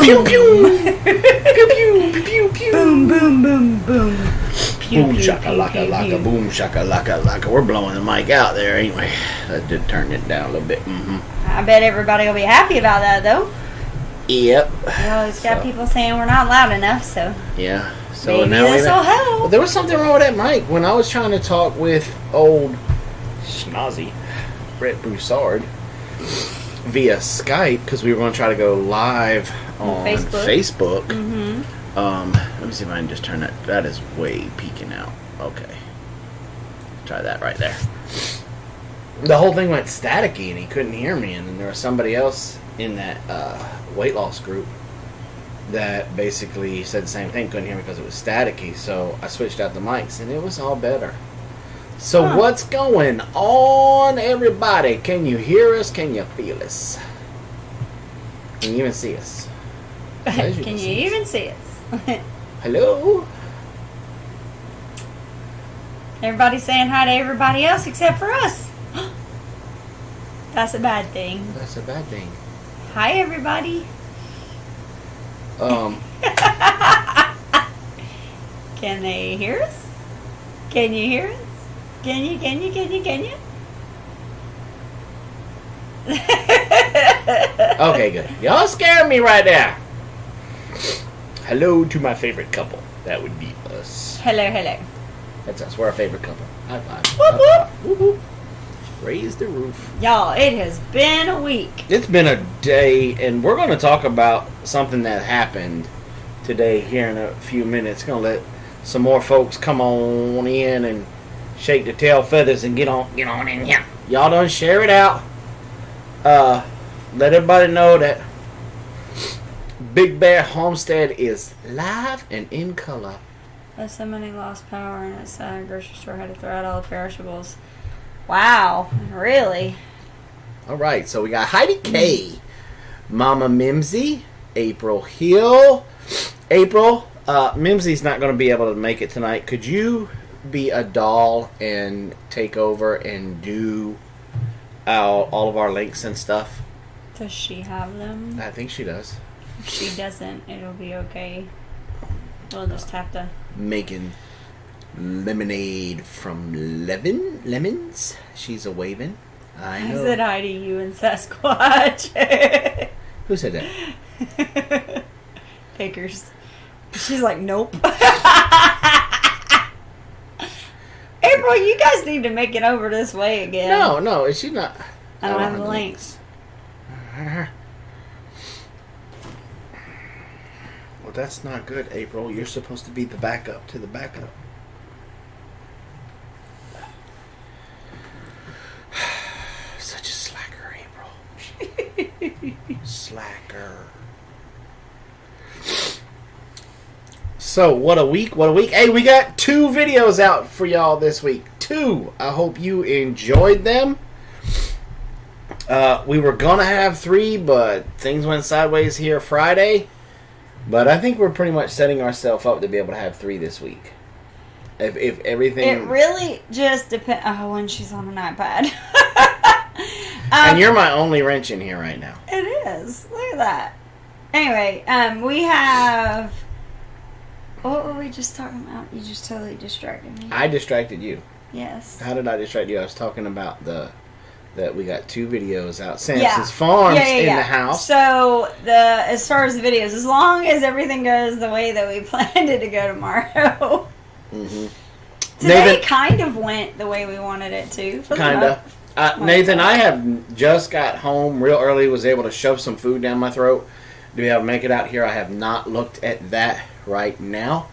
Pew pew. Pew pew pew pew. Boom boom boom boom. Pew, Boom pew, shaka pew, laka pew, laka pew. boom shaka laka laka. We're blowing the mic out there anyway. That did turn it down a little bit. Mm-hmm. I bet everybody will be happy about that though. Yep. You always got people saying we're not loud enough, so Yeah. So maybe now this will help. Well, there was something wrong with that mic when I was trying to talk with old Schnozzy Brett Broussard via Skype because we were going to try to go live on Facebook. Mm-hmm. Let me see if I can just turn that. That is way peeking out. Okay. Try that right there. The whole thing went staticky and he couldn't hear me. And then there was somebody else in that weight loss group that basically said the same thing. Couldn't hear me because it was staticky. So I switched out the mics and it was all better. So what's going on, everybody? Can you hear us? Can you feel us? Can you even see us? Can you even see us? Hello? Everybody's saying hi to everybody else except for us. That's a bad thing. That's a bad thing. Hi, everybody. Can they hear us? Can you hear us? Can you? Okay, good. Y'all scaring me right there. Hello to my favorite couple. That would be us. Hello. That's us. We're our favorite couple. High five. Whoop, whoop. Whoop, whoop. Raise the roof. Y'all, it has been a week. It's been a day, and we're going to talk about something that happened today here in a few minutes. Going to let some more folks come on in and shake the tail feathers and get on in here. Y'all done share it out. Let everybody know that Big Bear Homestead is live and in color. Somebody lost power and its grocery store had to throw out all the perishables. Wow, really? All right, so we got Heidi K, Mama Mimsy, April Hill. April, Mimsy's not going to be able to make it tonight. Could you be a doll and take over and do all of our links and stuff? Does she have them? I think she does. If she doesn't, it'll be okay. We'll just have to... Making lemonade from lemons. She's a waving. I know. I said hi to you and Sasquatch. Who said that? Pickers. She's like, nope. April, you guys need to make it over this way again. No, is she not? I don't have the links. Well, that's not good, April. You're supposed to be the backup to the backup. Such a slacker, April. Slacker. So, what a week. Hey, we got 2 videos out for y'all this week. 2. I hope you enjoyed them. We were going to have 3, but things went sideways here Friday. But I think we're pretty much setting ourselves up to be able to have 3 this week. If everything... It really just depends... Oh, when she's on an iPad. And you're my only wrench in here right now. It is. Look at that. Anyway, we have... What were we just talking about? You just totally distracted me. I distracted you. Yes. How did I distract you? I was talking about that we got 2 videos out. Samson's Farms in the house. So, as far as the videos, as long as everything goes the way that we planned it to go tomorrow. Mm-hmm. Today Nathan, kind of went the way we wanted it to. Kind of. Nathan, I have just got home real early, was able to shove some food down my throat to be able to make it out here. I have not looked at that right now.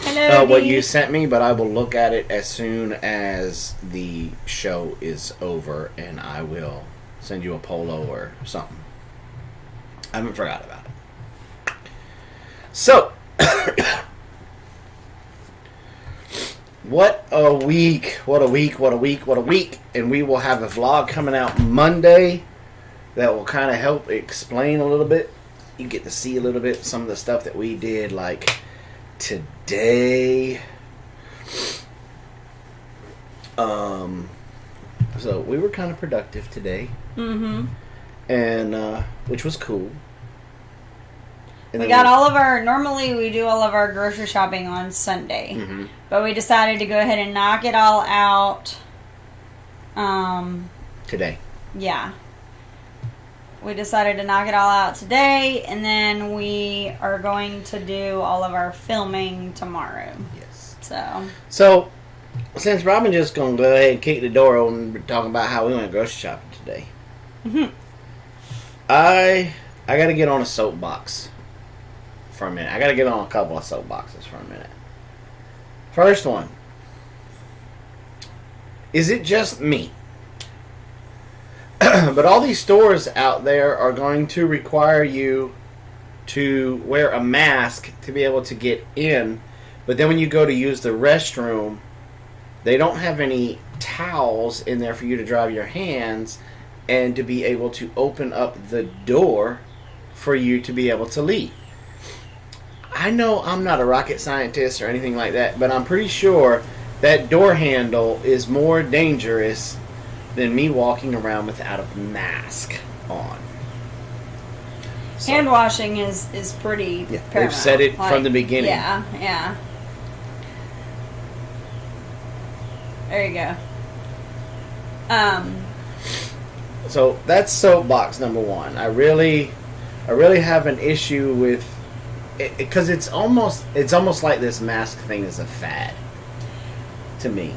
Hello, what you sent me, but I will look at it as soon as the show is over, and I will send you a polo or something. I haven't forgot about it. So, what a week. And we will have a vlog coming out Monday that will kind of help explain a little bit. You get to see a little bit some of the stuff that we did, like today. So we were kind of productive today. Mm-hmm. And which was cool. And we then got all of our, normally we do all of our grocery shopping on Sunday. Mm-hmm. But we decided to go ahead and knock it all out. Today. Yeah. We decided to knock it all out today, and then we are going to do all of our filming tomorrow. Yes. So, since Robin just going to go ahead and kick the door open and talking about how we went grocery shopping today, I got to get on a soapbox for a minute. I got to get on a couple of soapboxes for a minute. First one. Is it just me? But all these stores out there are going to require you to wear a mask to be able to get in. But then when you go to use the restroom, they don't have any towels in there for you to dry your hands and to be able to open up the door for you to be able to leave. I know I'm not a rocket scientist or anything like that, but I'm pretty sure that door handle is more dangerous than me walking around without a mask on. So, hand washing is pretty paramount. they've said it from the beginning. Yeah. There you go. So that's soapbox number one. I really have an issue with it because it's almost like this mask thing is a fad to me.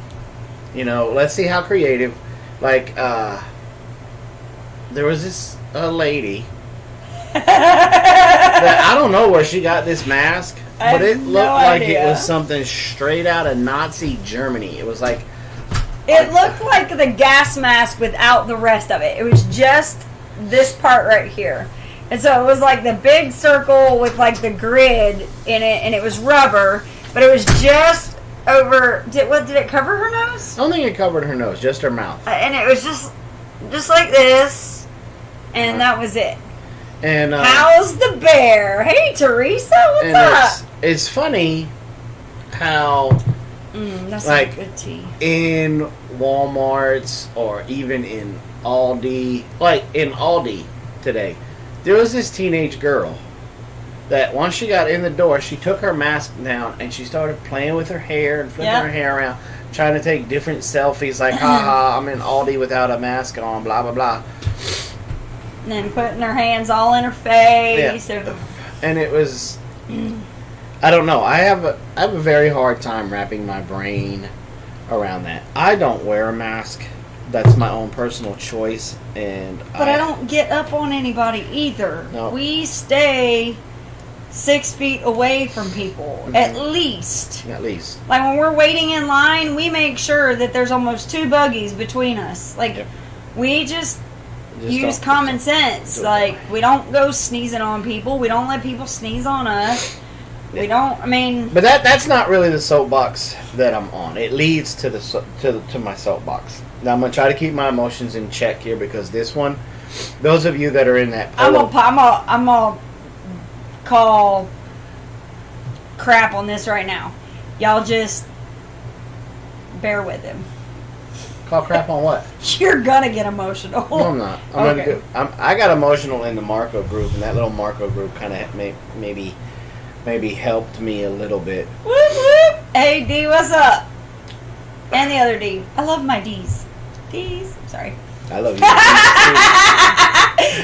You know, let's see how creative. Like, there was this lady that I don't know where she got this mask, but it looked like it was something straight out of Nazi Germany. It was like... It looked like the gas mask without the rest of it. It was just this part right here. And so it was like the big circle with like the grid in it, and it was rubber, but it was just over... Did it cover her nose? I don't think it covered her nose, just her mouth. And it was just like this, and that was it. And how's the bear? Hey, Teresa, what's up? It's funny how, that's like, some good tea. in Walmarts or even in Aldi, like in Aldi today, there was this teenage girl that once she got in the door, she took her mask down and she started playing with her hair and flipping her hair around, trying to take different selfies like, haha, I'm in Aldi without a mask on, blah, blah, blah. And then putting her hands all in her face. Yeah. And it was, I don't know, I have a very hard time wrapping my brain around that. I don't wear a mask. That's my own personal choice. But I don't get up on anybody either. No. We stay 6 feet away from people, at least. At least. Like when we're waiting in line, we make sure that there's almost 2 buggies between us. Like we just use common sense. Like we don't go sneezing on people. We don't let people sneeze on us. We don't. I mean. But that's not really the soapbox that I'm on. It leads to to my soapbox. Now I'm gonna try to keep my emotions in check here because this one, those of you that are in that polo, I'm gonna call crap on this right now. Y'all just bear with him. Call crap on what? You're gonna get emotional. No, I'm not. I got emotional in the Marco group, and that little Marco group kind of maybe helped me a little bit. Whoop, whoop. Hey D, what's up? And the other D. I love my D's. D's. I'm sorry. I love you.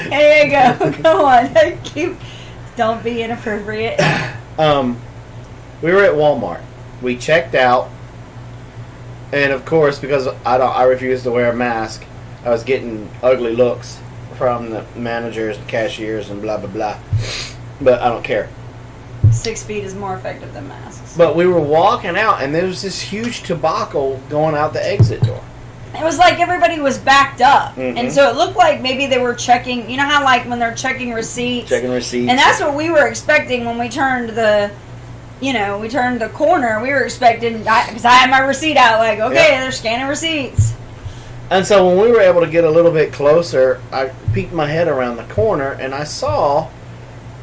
There you go. Come on. Don't be inappropriate. We were at Walmart. We checked out, and of course, because I refused to wear a mask, I was getting ugly looks from the managers, and cashiers, and blah blah blah. But I don't care. 6 feet is more effective than masks. But we were walking out, and there was this huge tobacco going out the exit door. It was like everybody was backed up. Mm-hmm. And so it looked like maybe they were checking, you know how like when they're checking receipts? Checking receipts. And that's what we were expecting when we turned the corner. We were expecting, because I had my receipt out, like, okay, they're scanning receipts. And so when we were able to get a little bit closer, I peeked my head around the corner, and I saw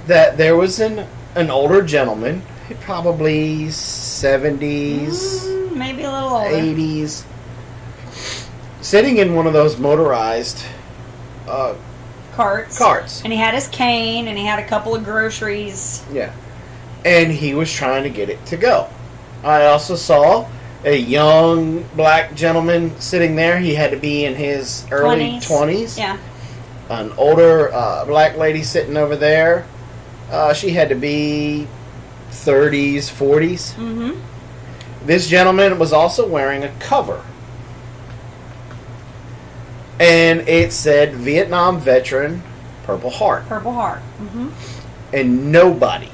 that there was an older gentleman, probably 70s, maybe a little older, 80s, sitting in one of those motorized carts. And he had his cane, and he had a couple of groceries. Yeah. And he was trying to get it to go. I also saw a young black gentleman sitting there. He had to be in his early 20s. Yeah. An older black lady sitting over there. She had to be 30s, 40s. Mm-hmm. This gentleman was also wearing a cover. And it said Vietnam veteran, Purple Heart. Purple Heart. Mm-hmm. And nobody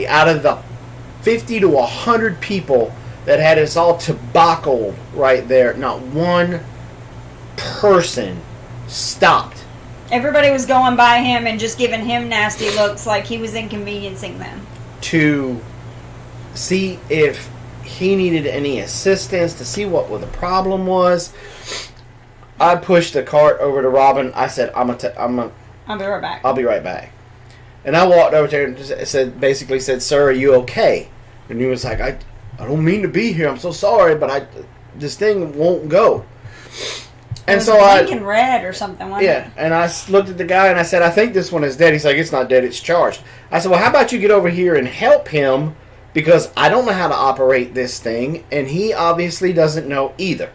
out of the 50 to 100 people that had us all tobaccoed right there, not one person stopped. Everybody was going by him and just giving him nasty looks like he was inconveniencing them. To see if he needed any assistance, to see what the problem was. I pushed the cart over to Robin. I said, I'll be right back. I'll be right back. And I walked over there and basically said, "Sir, are you okay?" And he was like, I don't mean to be here. I'm so sorry, but this thing won't go. And so blinking red or something, wasn't it? And I looked at the guy and I said, "I think this one is dead." He's like, "It's not dead, it's charged." I said, "Well, how about you get over here and help him, because I don't know how to operate this thing, and he obviously doesn't know either."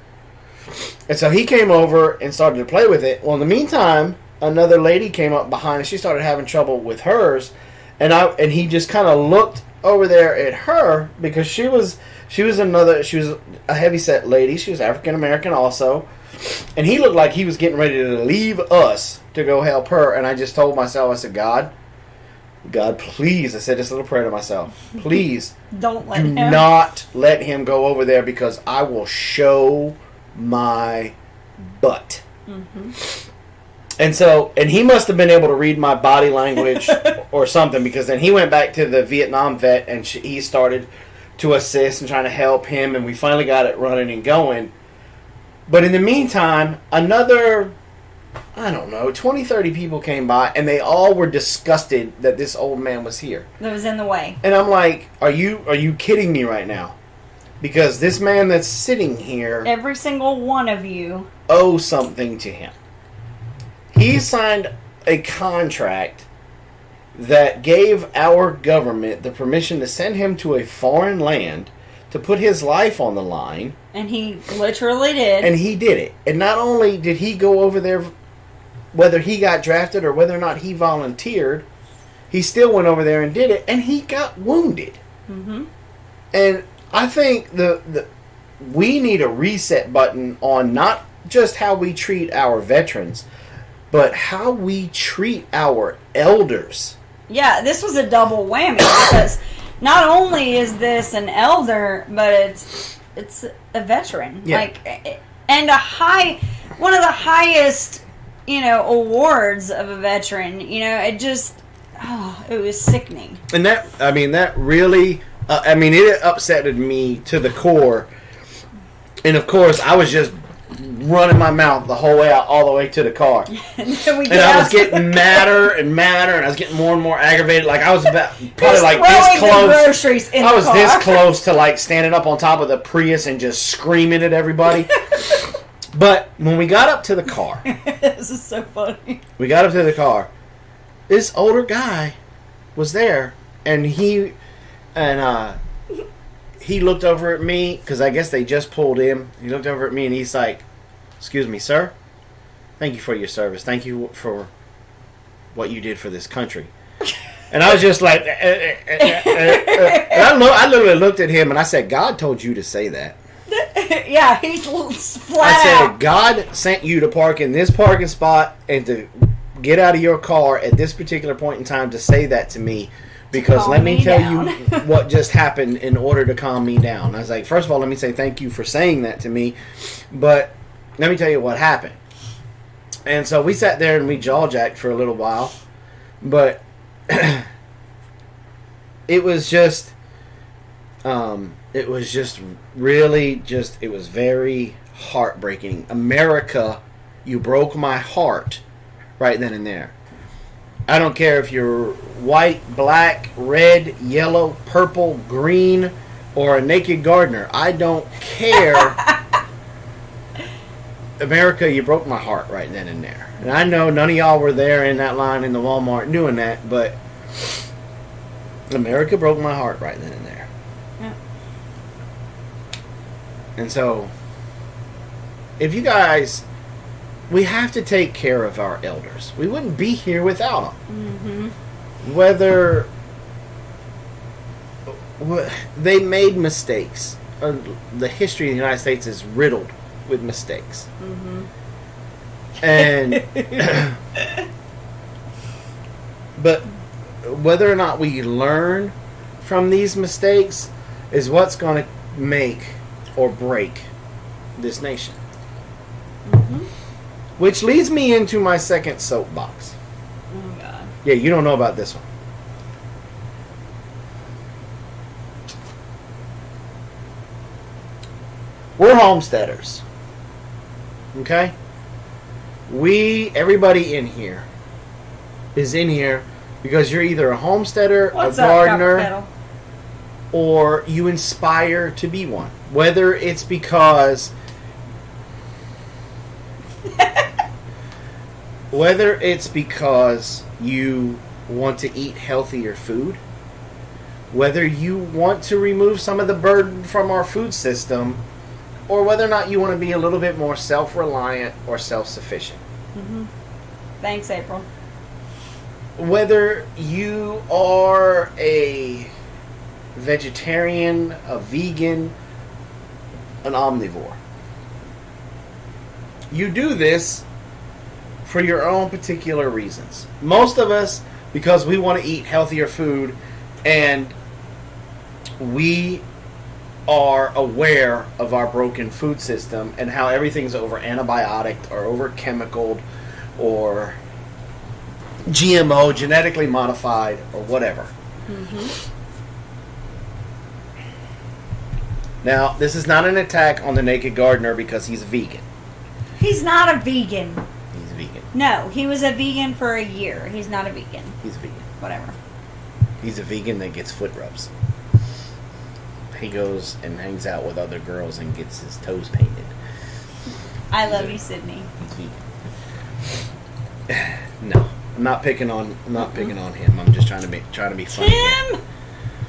And so he came over and started to play with it. Well, in the meantime, another lady came up behind and she started having trouble with hers, and he just kind of looked over there at her because she was a heavyset lady. She was African American also. And he looked like he was getting ready to leave us to go help her. And I just told myself, I said, God, please. I said this little prayer to myself. Please do not let him go over there, because I will show my butt. Mm-hmm. And he must have been able to read my body language or something, because then he went back to the Vietnam vet and he started to assist and trying to help him. And we finally got it running and going. But in the meantime, another, 20, 30 people came by, and they all were disgusted that this old man was here. That was in the way. And I'm like, are you kidding me right now? Because this man that's sitting here, every single one of you, owe something to him. He signed a contract that gave our government the permission to send him to a foreign land to put his life on the line. And he literally did. And he did it. And not only did he go over there, whether he got drafted or whether or not he volunteered, he still went over there and did it, and he got wounded. Mm-hmm. And I think we need a reset button on not just how we treat our veterans, but how we treat our elders. Yeah, this was a double whammy, because not only is this an elder, but it's a veteran. Yeah. And one of the highest, awards of a veteran. It was sickening. And that really, it upsetted me to the core. And of course, I was just running my mouth the whole way out, all the way to the car. And I was getting madder and madder, and I was getting more and more aggravated. Like, I was probably this close. I was this close to standing up on top of the Prius and just screaming at everybody. But when we got up to the car, this is so funny. We got up to the car. This older guy was there, and he looked over at me, because I guess they just pulled him. He looked over at me and he's like, "Excuse me, sir. Thank you for your service. Thank you for what you did for this country." And I was just like, I literally looked at him and I said, "God told you to say that." Yeah, he's flat I said, out. "God sent you to park in this parking spot and to get out of your car at this particular point in time to say that to me. Because let me tell you what just happened in order to calm me down." I was like, first of all, let me say thank you for saying that to me. But let me tell you what happened. And so we sat there and we jaw-jacked for a little while. But it was just very heartbreaking. America, you broke my heart right then and there. I don't care if you're white, black, red, yellow, purple, green, or a naked gardener. I don't care. America, you broke my heart right then and there. And I know none of y'all were there in that line in the Walmart doing that, but America broke my heart right then and there. Yeah. And so, if you guys, we have to take care of our elders. We wouldn't be here without them. Mm-hmm. Whether they made mistakes. The history of the United States is riddled with mistakes. Mm-hmm. And but whether or not we learn from these mistakes is what's going to make or break this nation. Mm-hmm. Which leads me into my second soapbox. Oh God. Yeah, you don't know about this one. We're homesteaders. Okay? Everybody in here is in here because you're either a homesteader, a gardener, or you inspire to be one. Whether it's because you want to eat healthier food, whether you want to remove some of the burden from our food system, or whether or not you want to be a little bit more self-reliant or self-sufficient. Mm-hmm. Thanks, April. Whether you are a vegetarian, a vegan, an omnivore. You do this for your own particular reasons. Most of us, because we want to eat healthier food, and we are aware of our broken food system and how everything's over antibiotic or over chemicaled or GMO, genetically modified, or whatever. Mm-hmm. Now, this is not an attack on the naked gardener because he's a vegan. He's not a vegan. He's a vegan. No, he was a vegan for a year. He's not a vegan. He's a vegan. Whatever. He's a vegan that gets foot rubs. He goes and hangs out with other girls and gets his toes painted. I love you, Sydney. He's vegan. No, I'm not picking on him. I'm just trying to be funny. Tim,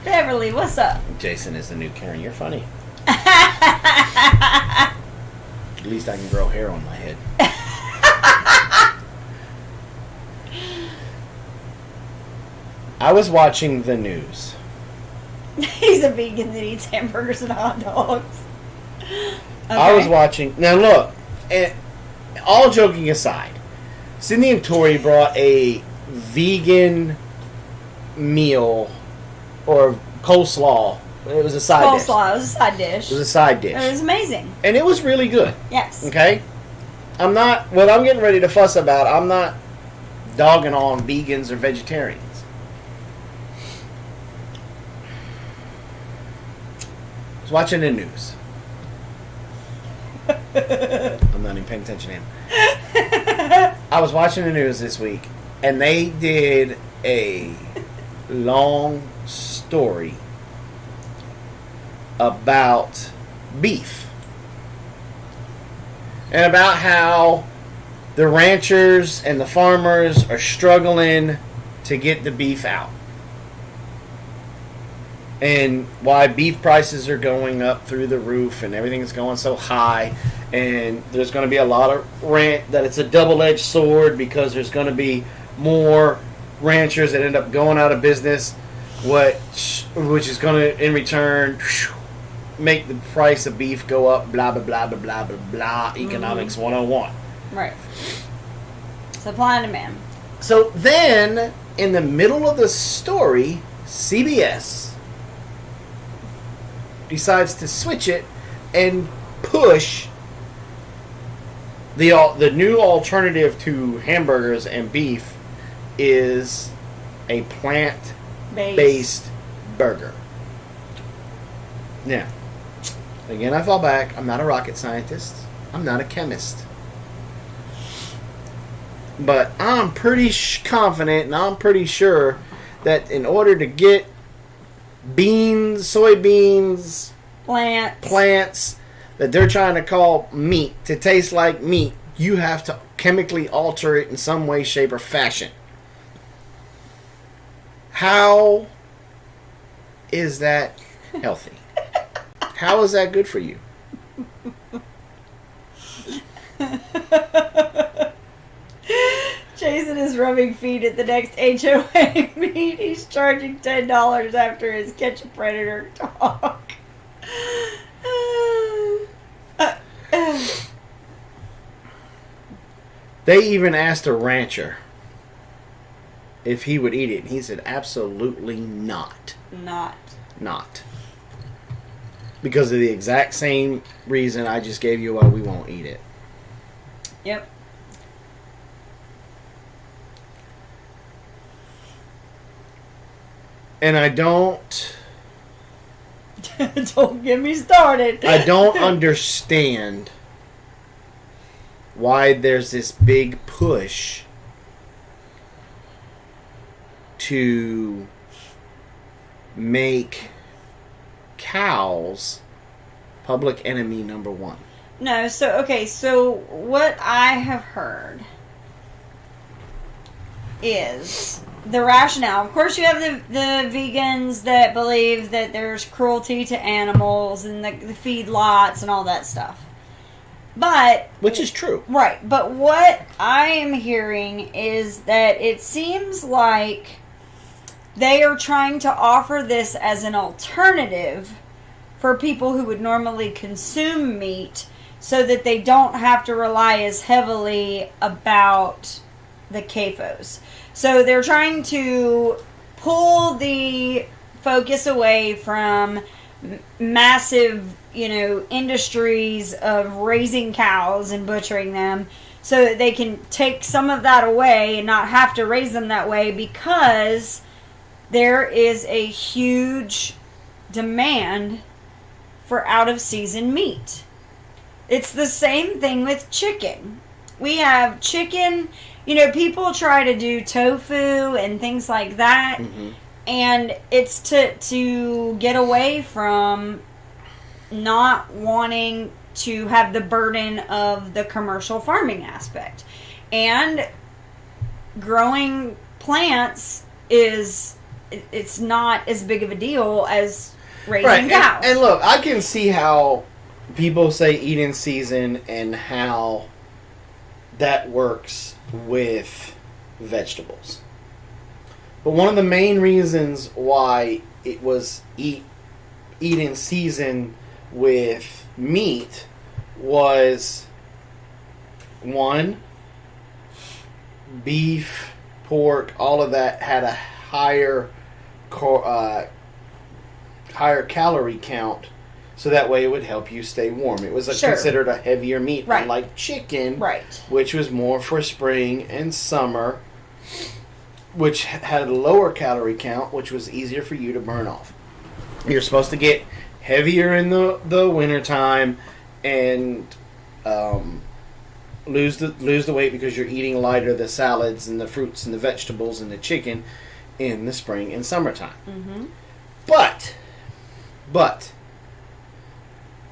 Beverly, what's up? Jason is the new Karen. You're funny. At least I can grow hair on my head. I was watching the news. He's a vegan that eats hamburgers and hot dogs. Okay. I was watching. Now look, all joking aside, Sydney and Tori brought a vegan meal or coleslaw. It was a side dish. Coleslaw. It was a side dish. It was a side dish. It was amazing. And it was really good. Yes. Okay? I'm not, what I'm getting ready to fuss about, I'm not dogging on vegans or vegetarians. I was watching the news. I'm not even paying attention to him. I was watching the news this week, and they did a long story about beef. And about how the ranchers and the farmers are struggling to get the beef out. And why beef prices are going up through the roof and everything's going so high. And there's going to be a lot of rant that it's a double-edged sword because there's going to be more ranchers that end up going out of business, which is going to, in return, make the price of beef go up, blah, blah, blah, blah, blah, blah, blah, economics 101. Right. Supply and demand. So then, in the middle of the story, CBS decides to switch it and push the new alternative to hamburgers and beef is a plant-based burger. Now, again, I fall back. I'm not a rocket scientist. I'm not a chemist. But I'm pretty confident and I'm pretty sure that in order to get beans, soybeans, plants that they're trying to call meat to taste like meat, you have to chemically alter it in some way, shape, or fashion. How is that healthy? How is that good for you? Jason is rubbing feet at the next HOA meet. He's charging $10 after his Catch a Predator talk. They even asked a rancher if he would eat it. He said, absolutely not. Not. Because of the exact same reason I just gave you why we won't eat it. Yep. And I don't... Don't get me started. I don't understand why there's this big push to make cows public enemy number one. No, so what I have heard is the rationale. Of course, you have the vegans that believe that there's cruelty to animals and the feedlots and all that stuff. But which is true. Right. But what I am hearing is that it seems like they are trying to offer this as an alternative for people who would normally consume meat so that they don't have to rely as heavily about the CAFOs. So they're trying to pull the focus away from massive, industries of raising cows and butchering them so that they can take some of that away and not have to raise them that way, because there is a huge demand for out-of-season meat. It's the same thing with chicken. We have chicken, people try to do tofu and things like that, mm-hmm. and it's to get away from not wanting to have the burden of the commercial farming aspect. And growing plants it's not as big of a deal as raising cows. And look, I can see how people say eat in season and how that works with vegetables. But one of the main reasons why it was eat in season with meat was, one, beef, pork, all of that had a higher calorie count, so that way it would help you stay warm. It was considered a heavier meat, right. Unlike chicken, right. which was more for spring and summer, which had a lower calorie count, which was easier for you to burn off. You're supposed to get heavier in the wintertime and lose the weight because you're eating lighter the salads and the fruits and the vegetables and the chicken in the spring and summertime. Mm-hmm. But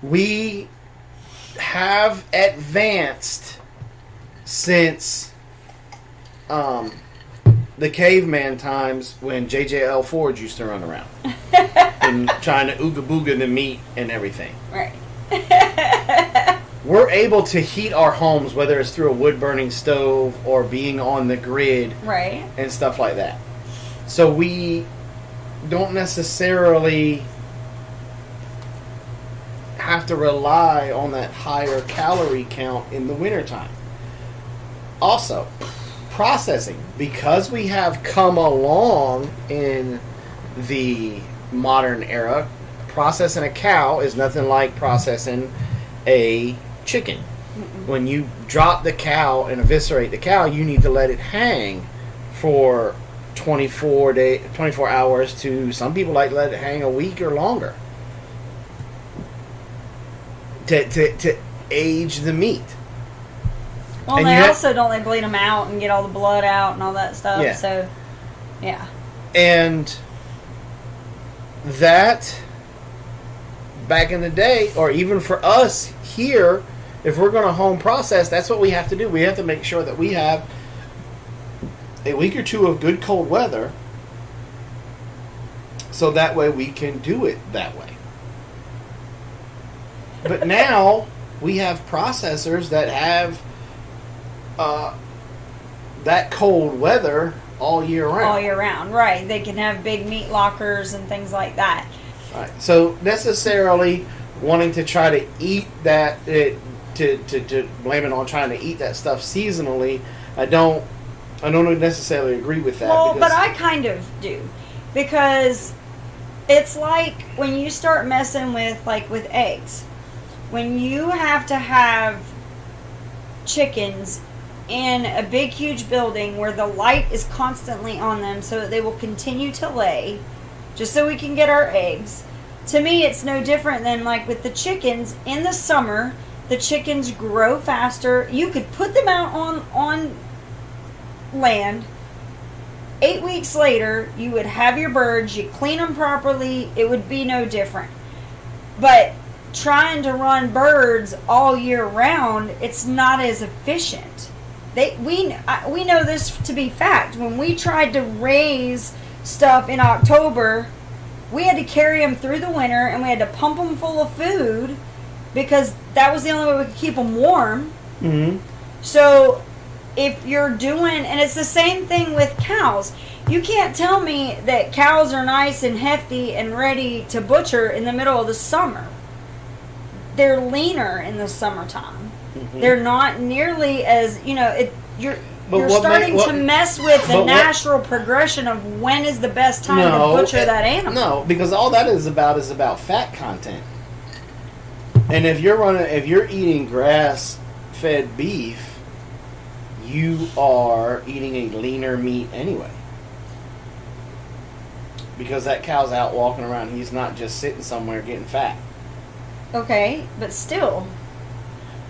we have advanced since the caveman times when J.J.L. Ford used to run around and trying to ooga booga the meat and everything. Right. We're able to heat our homes, whether it's through a wood-burning stove or being on the grid, right, and stuff like that. So we don't necessarily have to rely on that higher calorie count in the wintertime. Also, processing. Because we have come along in the modern era, processing a cow is nothing like processing a chicken. Mm-mm. When you drop the cow and eviscerate the cow, you need to let it hang for 24 hours to, some people like to let it hang a week or longer to age the meat. Well, and they also don't bleed them out and get all the blood out and all that stuff. Yeah. So, yeah. And that back in the day, or even for us here, if we're going to home process, that's what we have to do. We have to make sure that we have a week or two of good cold weather, so that way we can do it that way. But now we have processors that have that cold weather all year round. All year round, right. They can have big meat lockers and things like that. Right. So necessarily wanting to try to eat that, to blame it on trying to eat that stuff seasonally, I don't necessarily agree with that. Well, but I kind of do. Because it's like when you start messing with, like with eggs. When you have to have chickens in a big, huge building where the light is constantly on them so that they will continue to lay, just so we can get our eggs. To me, it's no different than like with the chickens. In the summer, the chickens grow faster. You could put them out on land. 8 weeks later, you would have your birds. You clean them properly. It would be no different. But trying to run birds all year round, it's not as efficient. We know this to be fact. When we tried to raise stuff in October, we had to carry them through the winter, and we had to pump them full of food because that was the only way we could keep them warm. Mm-hmm. So if you're doing, and it's the same thing with cows. You can't tell me that cows are nice and hefty and ready to butcher in the middle of the summer. They're leaner in the summertime. Mm-hmm. They're not nearly as, you're starting to mess with the natural progression of when is the best time to butcher that animal. No, because all that is about fat content. And if you're eating grass-fed beef, you are eating a leaner meat anyway. Because that cow's out walking around, he's not just sitting somewhere getting fat. Okay, but still.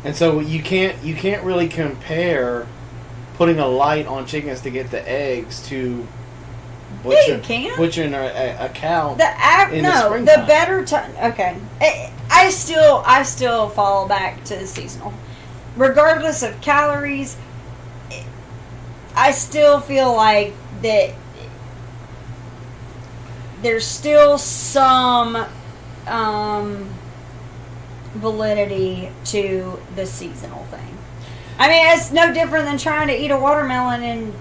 And so you can't really compare putting a light on chickens to get the eggs to butchering a cow in the springtime. The better time. Okay, I still fall back to the seasonal, regardless of calories. I still feel like that there's still some validity to the seasonal thing. I mean, it's no different than trying to eat a watermelon in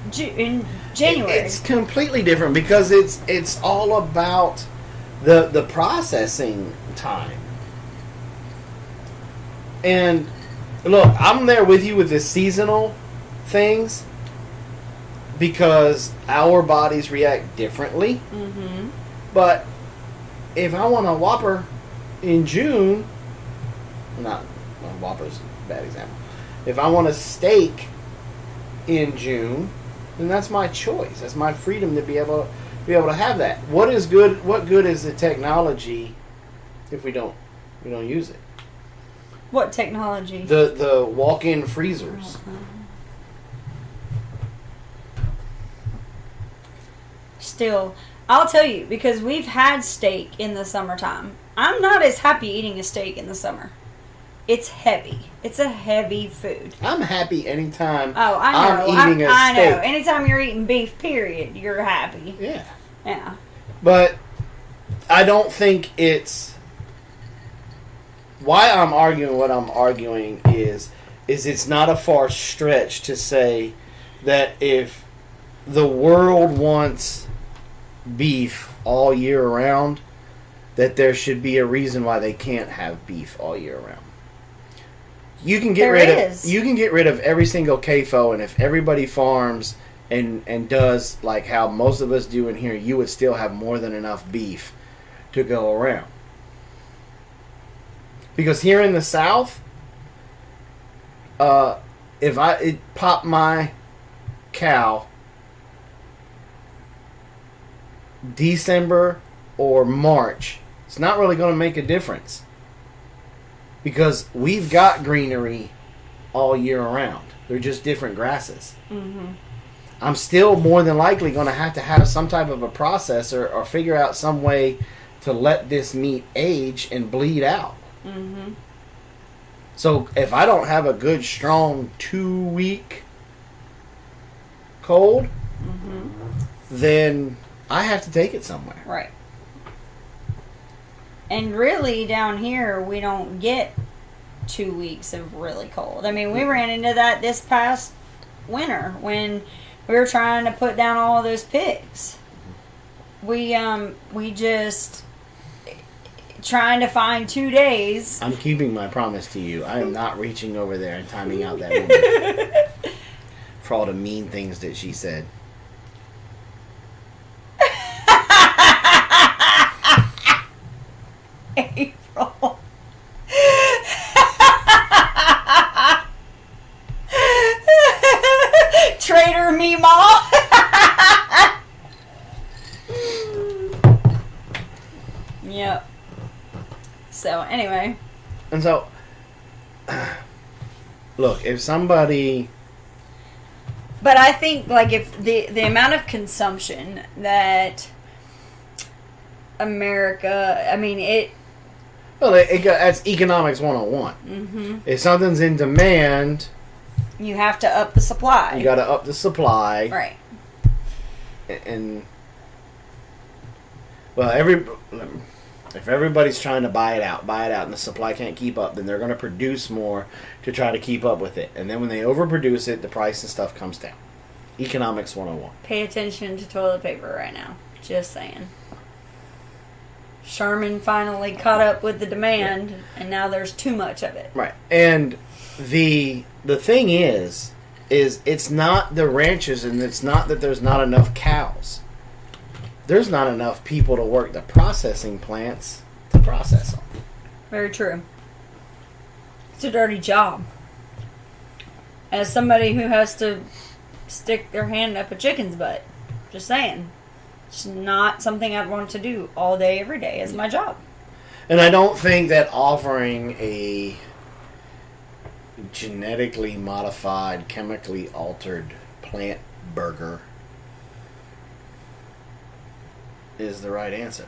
January. It's completely different because it's all about the processing time. And look, I'm there with you with the seasonal things because our bodies react differently. Mm-hmm. But if I want a Whopper in June, Whopper's a bad example. If I want a steak in June, then that's my choice. That's my freedom to be able to have that. What good is the technology if we don't use it? What technology? The walk-in freezers. Uh-huh. Still, I'll tell you, because we've had steak in the summertime. I'm not as happy eating a steak in the summer. It's heavy. It's a heavy food. I'm happy anytime I'm eating a steak. I know. Anytime you're eating beef, period, you're happy. Yeah. Yeah. But I don't think it's... Why I'm arguing what I'm arguing is it's not a far stretch to say that if the world wants beef all year round, that there should be a reason why they can't have beef all year round. You can get rid of every single CAFO, and if everybody farms and does like how most of us do in here, you would still have more than enough beef to go around. Because here in the South, if I pop my cow December or March, it's not really going to make a difference. Because we've got greenery all year around. They're just different grasses. Mm-hmm. I'm still more than likely going to have some type of a processor or figure out some way to let this meat age and bleed out. Mm-hmm. So if I don't have a good, strong 2-week cold, Mm-hmm. then I have to take it somewhere. Right. And really, down here, we don't get 2 weeks of really cold. I mean, we ran into that this past winter when we were trying to put down all of those pigs. We just trying to find 2 days. I'm keeping my promise to you. I am not reaching over there and timing out that woman for all the mean things that she said. April. Traitor me, Mom. Yep. So, anyway. And so, look, if somebody... But I think, like, if the amount of consumption that America, I mean, it... Well, that's economics 101. Mm-hmm. If something's in demand... You have to up the supply. You got to up the supply. Right. And... Well, if everybody's trying to buy it out, and the supply can't keep up, then they're going to produce more to try to keep up with it. And then when they overproduce it, the price and stuff comes down. Economics 101. Pay attention to toilet paper right now. Just saying. Sherman finally caught up with the demand, and now there's too much of it. Right. And the thing is it's not the ranches, and it's not that there's not enough cows. There's not enough people to work the processing plants to process them. Very true. It's a dirty job. As somebody who has to stick their hand up a chicken's butt. Just saying. It's not something I'd want to do all day, every day as my job. And I don't think that offering a genetically modified, chemically altered plant burger is the right answer.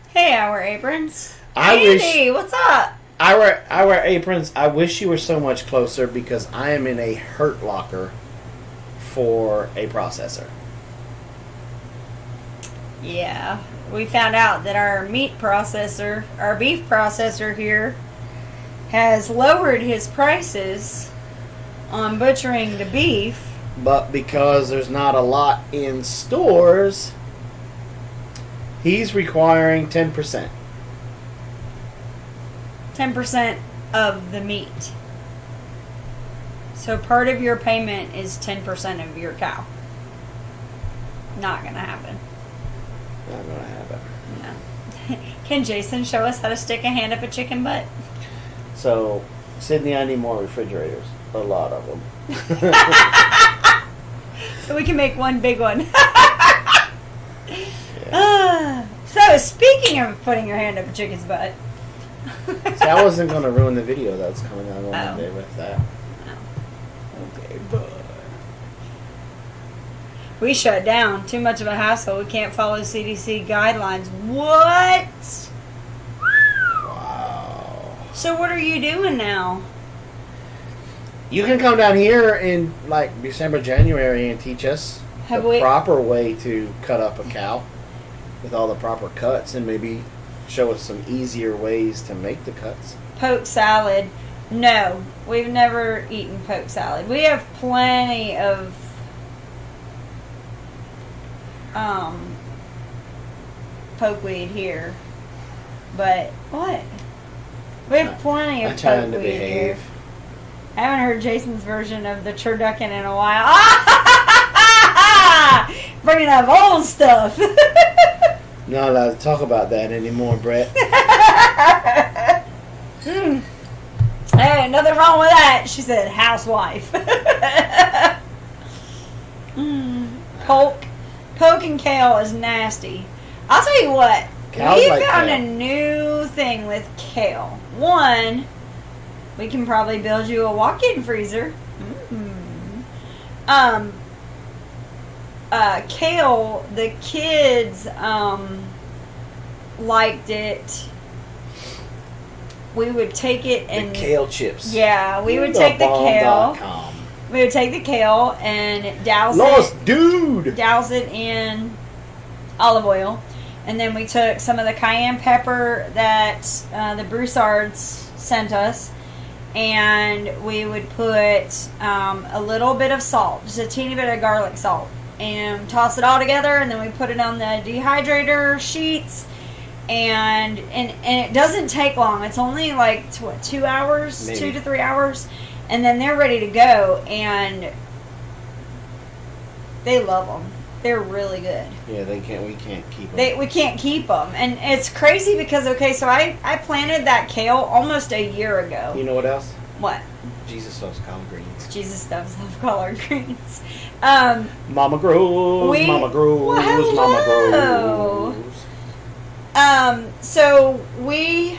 Hey, our aprons. Andy, what's up? Our aprons, I wish you were so much closer because I am in a hurt locker for a processor. Yeah. We found out that our beef processor here has lowered his prices on butchering the beef. But because there's not a lot in stores, he's requiring 10%. 10% of the meat. So part of your payment is 10% of your cow. Not gonna happen. Not gonna happen. No. Can Jason show us how to stick a hand up a chicken butt? So, Sydney, I need more refrigerators. A lot of them. So we can make one big one. Yeah. So speaking of putting your hand up a chicken's butt. See, I wasn't going to ruin the video that's coming out on Oh. Monday with that. Okay, but we shut down. Too much of a hassle. We can't follow CDC guidelines. What? Wow. So what are you doing now? You can come down here in like December, January and teach us the proper way to cut up a cow with all the proper cuts and maybe show us some easier ways to make the cuts. Poke salad. No, we've never eaten poke salad. We have plenty of pokeweed here. But what? We have plenty of I'm trying to pokeweed behave. here. I haven't heard Jason's version of the turducken in a while. Bringing up old stuff. Not allowed to talk about that anymore, Brett. Hey, nothing wrong with that. She said housewife. Poke and kale is nasty. I'll tell you what. Cows We like found kale. a new thing with kale. One, we can probably build you a walk-in freezer. kale, the kids liked it. We would take it and the kale chips. Yeah, we would take the kale. We would take the kale and douse it in olive oil, and then we took some of the cayenne pepper that the Broussards sent us, and we would put a little bit of salt, just a teeny bit of garlic salt, and toss it all together, and then we put it on the dehydrator sheets, and it doesn't take long. It's only like 2 hours, maybe 2 to 3 hours, and then they're ready to go, and they love them. They're really good. Yeah, we can't keep them. We can't keep them, and it's crazy because so I planted that kale almost a year ago. You know what else? What? Jesus loves collard greens. Jesus does love collard greens. Mama grows, Mama grows, well, Mama grows. So we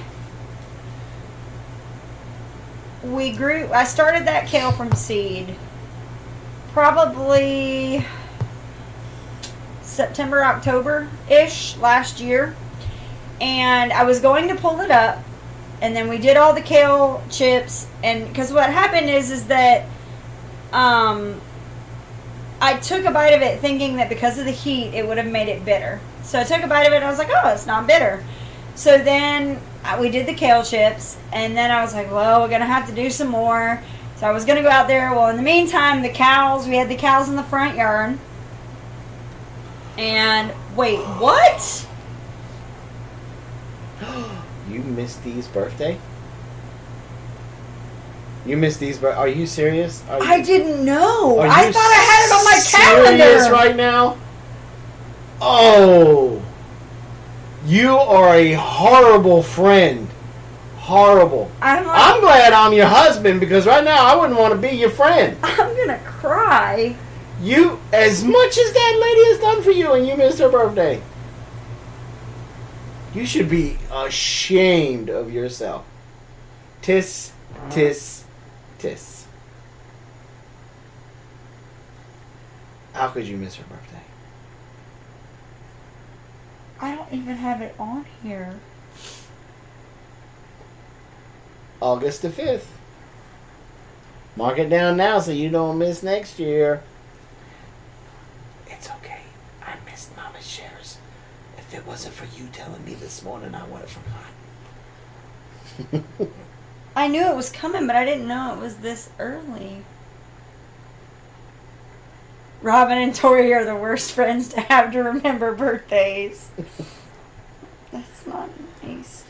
grew. I started that kale from seed, probably September, October-ish last year, and I was going to pull it up, and then we did all the kale chips, and because what happened is that I took a bite of it thinking that because of the heat it would have made it bitter. So I took a bite of it and I was like, oh, it's not bitter. So then we did the kale chips, and then I was like, well, we're going to have to do some more. So I was going to go out there. Well, in the meantime, we had the cows in the front yard. And wait, what? You missed Dee's birthday? You missed Dee's birthday? Are you serious? I didn't know. I thought I had it on my calendar. Serious right now? Oh. You are a horrible friend. Horrible. I'm glad I'm your husband, because right now I wouldn't want to be your friend. I'm going to cry. You, as much as that lady has done for you, and you missed her birthday, you should be ashamed of yourself. Tis, tis, tis. How could you miss her birthday? I don't even have it on here. August the 5th. Mark it down now so you don't miss next year. It's okay. I missed Mama shares. If it wasn't for you telling me this morning, I would have forgotten. I knew it was coming, but I didn't know it was this early. Robin and Tori are the worst friends to have to remember birthdays. That's not nice.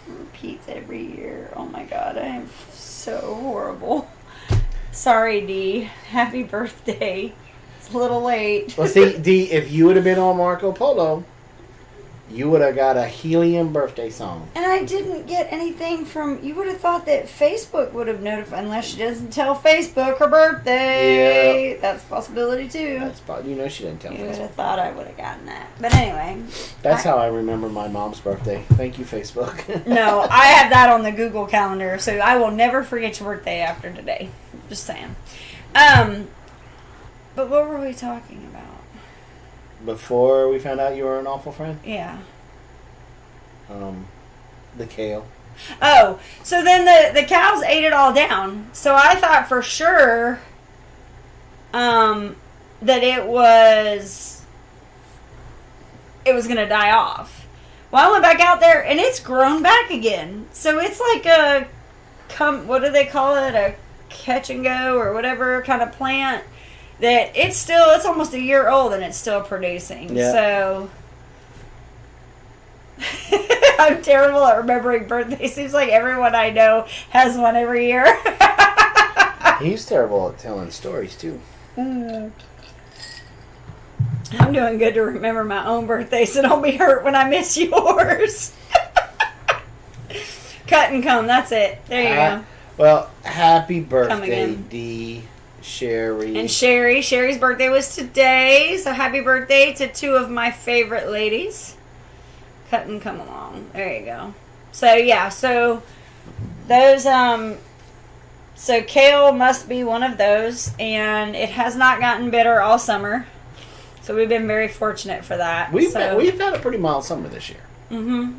It repeats every year. Oh my God, I am so horrible. Sorry, Dee. Happy birthday. It's a little late. Well, see, Dee, if you would have been on Marco Polo, you would have got a helium birthday song. And I didn't get anything from... You would have thought that Facebook would have notified, unless she doesn't tell Facebook her birthday. Yeah. That's a possibility, too. That's she didn't tell Facebook. You would have thought I would have gotten that. But anyway. That's how I remember my mom's birthday. Thank you, Facebook. No, I have that on the Google Calendar, so I will never forget your birthday after today. Just saying. But what were we talking about? Before we found out you were an awful friend? Yeah. The kale. Oh, so then the cows ate it all down. So I thought for sure that it was going to die off. Well, I went back out there and it's grown back again. So it's like what do they call it? A catch and go or whatever kind of plant. That it's almost a year old and it's still producing. Yeah. So I'm terrible at remembering birthdays. Seems like everyone I know has one every year. He's terrible at telling stories too. I'm doing good to remember my own birthday, so don't be hurt when I miss yours. Cut and come, that's it. There you go. Well, happy birthday, Dee. Sherry. And Sherry's birthday was today, so happy birthday to two of my favorite ladies. Cut and come along. There you go. So yeah, so those so kale must be one of those, and it has not gotten bitter all summer. So we've been very fortunate for that. We've had a pretty mild summer this year. Mm-hmm.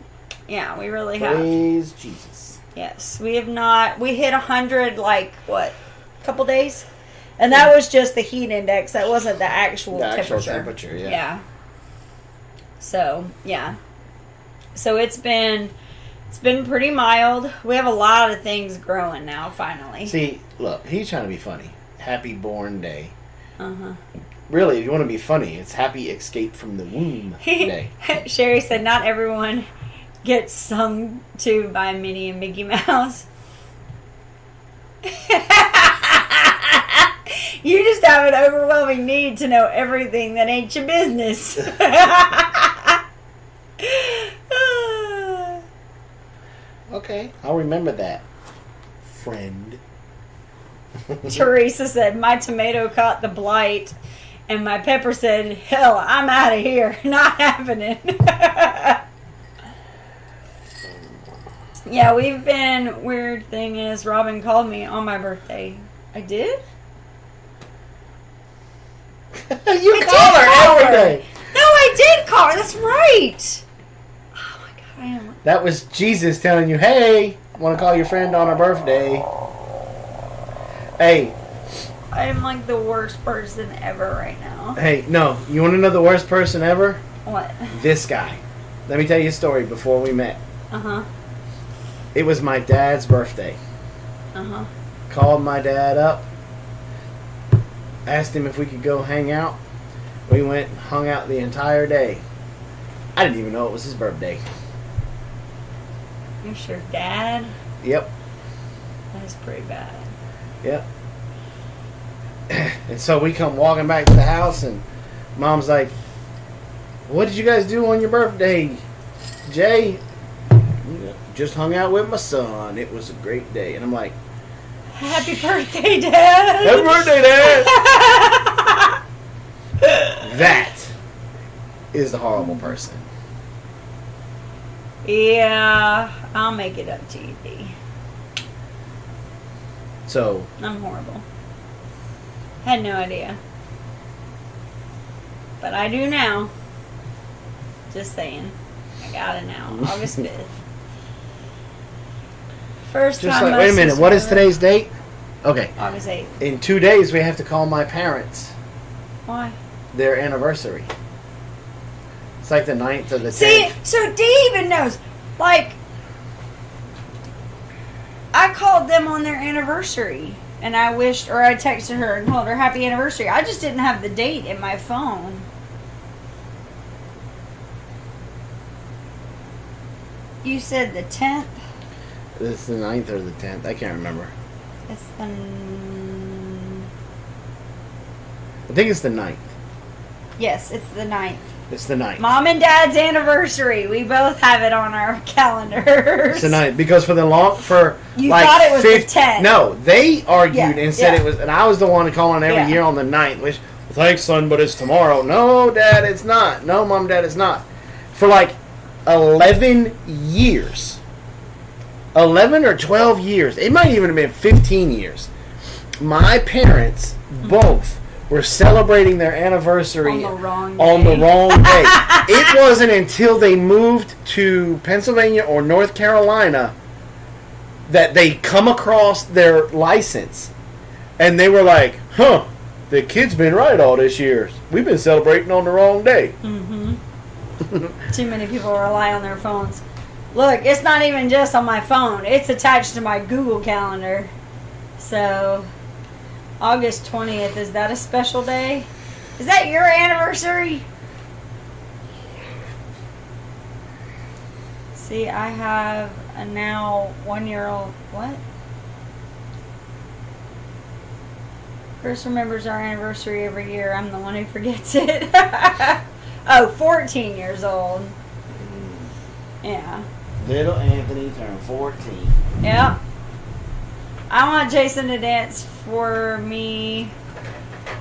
Yeah, we really have. Praise Jesus. Yes, we have not. We hit 100 a couple days, and that was just the heat index. That wasn't the actual temperature. Yeah. So yeah. So it's been pretty mild. We have a lot of things growing now. Finally. See, look, he's trying to be funny. Happy born day. Uh-huh. Really, if you want to be funny, it's happy escape from the womb day. Sherry said not everyone gets sung to by Minnie and Mickey Mouse. You just have an overwhelming need to know everything that ain't your business. Okay, I'll remember that, friend. Teresa said, my tomato caught the blight. And my pepper said, hell, I'm out of here. Not happening. Yeah, we've been... Weird thing is, Robin called me on my birthday. I did? You call her every day. No, I did call her. That's right. Oh, my God. I am... That was Jesus telling you, hey, I want to call your friend on her birthday. Hey. I'm like the worst person ever right now. Hey, no. You want to know the worst person ever? What? This guy. Let me tell you a story before we met. Uh-huh. It was my dad's birthday. Uh-huh. Called my dad up. Asked him if we could go hang out. We went and hung out the entire day. I didn't even know it was his birthday. You're your dad? Yep. That's pretty bad. Yep. And so we come walking back to the house, and Mom's like, what did you guys do on your birthday, Jay? Just hung out with my son. It was a great day. And I'm like, happy birthday, Dad. Happy birthday, Dad. That is the horrible person. Yeah, I'll make it up to you, D. So I'm horrible. Had no idea. But I do now. Just saying. I got it now. August 5th. First just time. Like, wait a minute. What is today's date? Okay. August 8th. In 2 days, we have to call my parents. Why? Their anniversary. It's like the 9th or the 10th. See, so D even knows. Like, I called them on their anniversary. And I wished, or I texted her and told her happy anniversary. I just didn't have the date in my phone. You said the 10th? This is the 9th or the 10th. I can't remember. It's the... I think it's the 9th. Yes, it's the 9th. It's the 9th. Mom and Dad's anniversary. We both have it on our calendars. It's the 9th. Because for the long... You thought it was the 10th. No, they argued and said it was... And I was the one calling every year on the 9th. Which, thanks, son, but it's tomorrow. No, Dad, it's not. No, Mom, Dad, it's not. For like 11 years. 11 or 12 years. It might even have been 15 years. My parents both were celebrating their anniversary on the wrong day. It wasn't until they moved to Pennsylvania or North Carolina that they come across their license. And they were like, huh, the kid's been right all this year. We've been celebrating on the wrong day. Mm-hmm. Too many people rely on their phones. Look, it's not even just on my phone. It's attached to my Google Calendar. So, August 20th, is that a special day? Is that your anniversary? See, I have a now 1-year-old. What? Chris remembers our anniversary every year. I'm the one who forgets it. Oh, 14 years old. Yeah. Little Anthony turned 14. Yeah. I want Jason to dance for me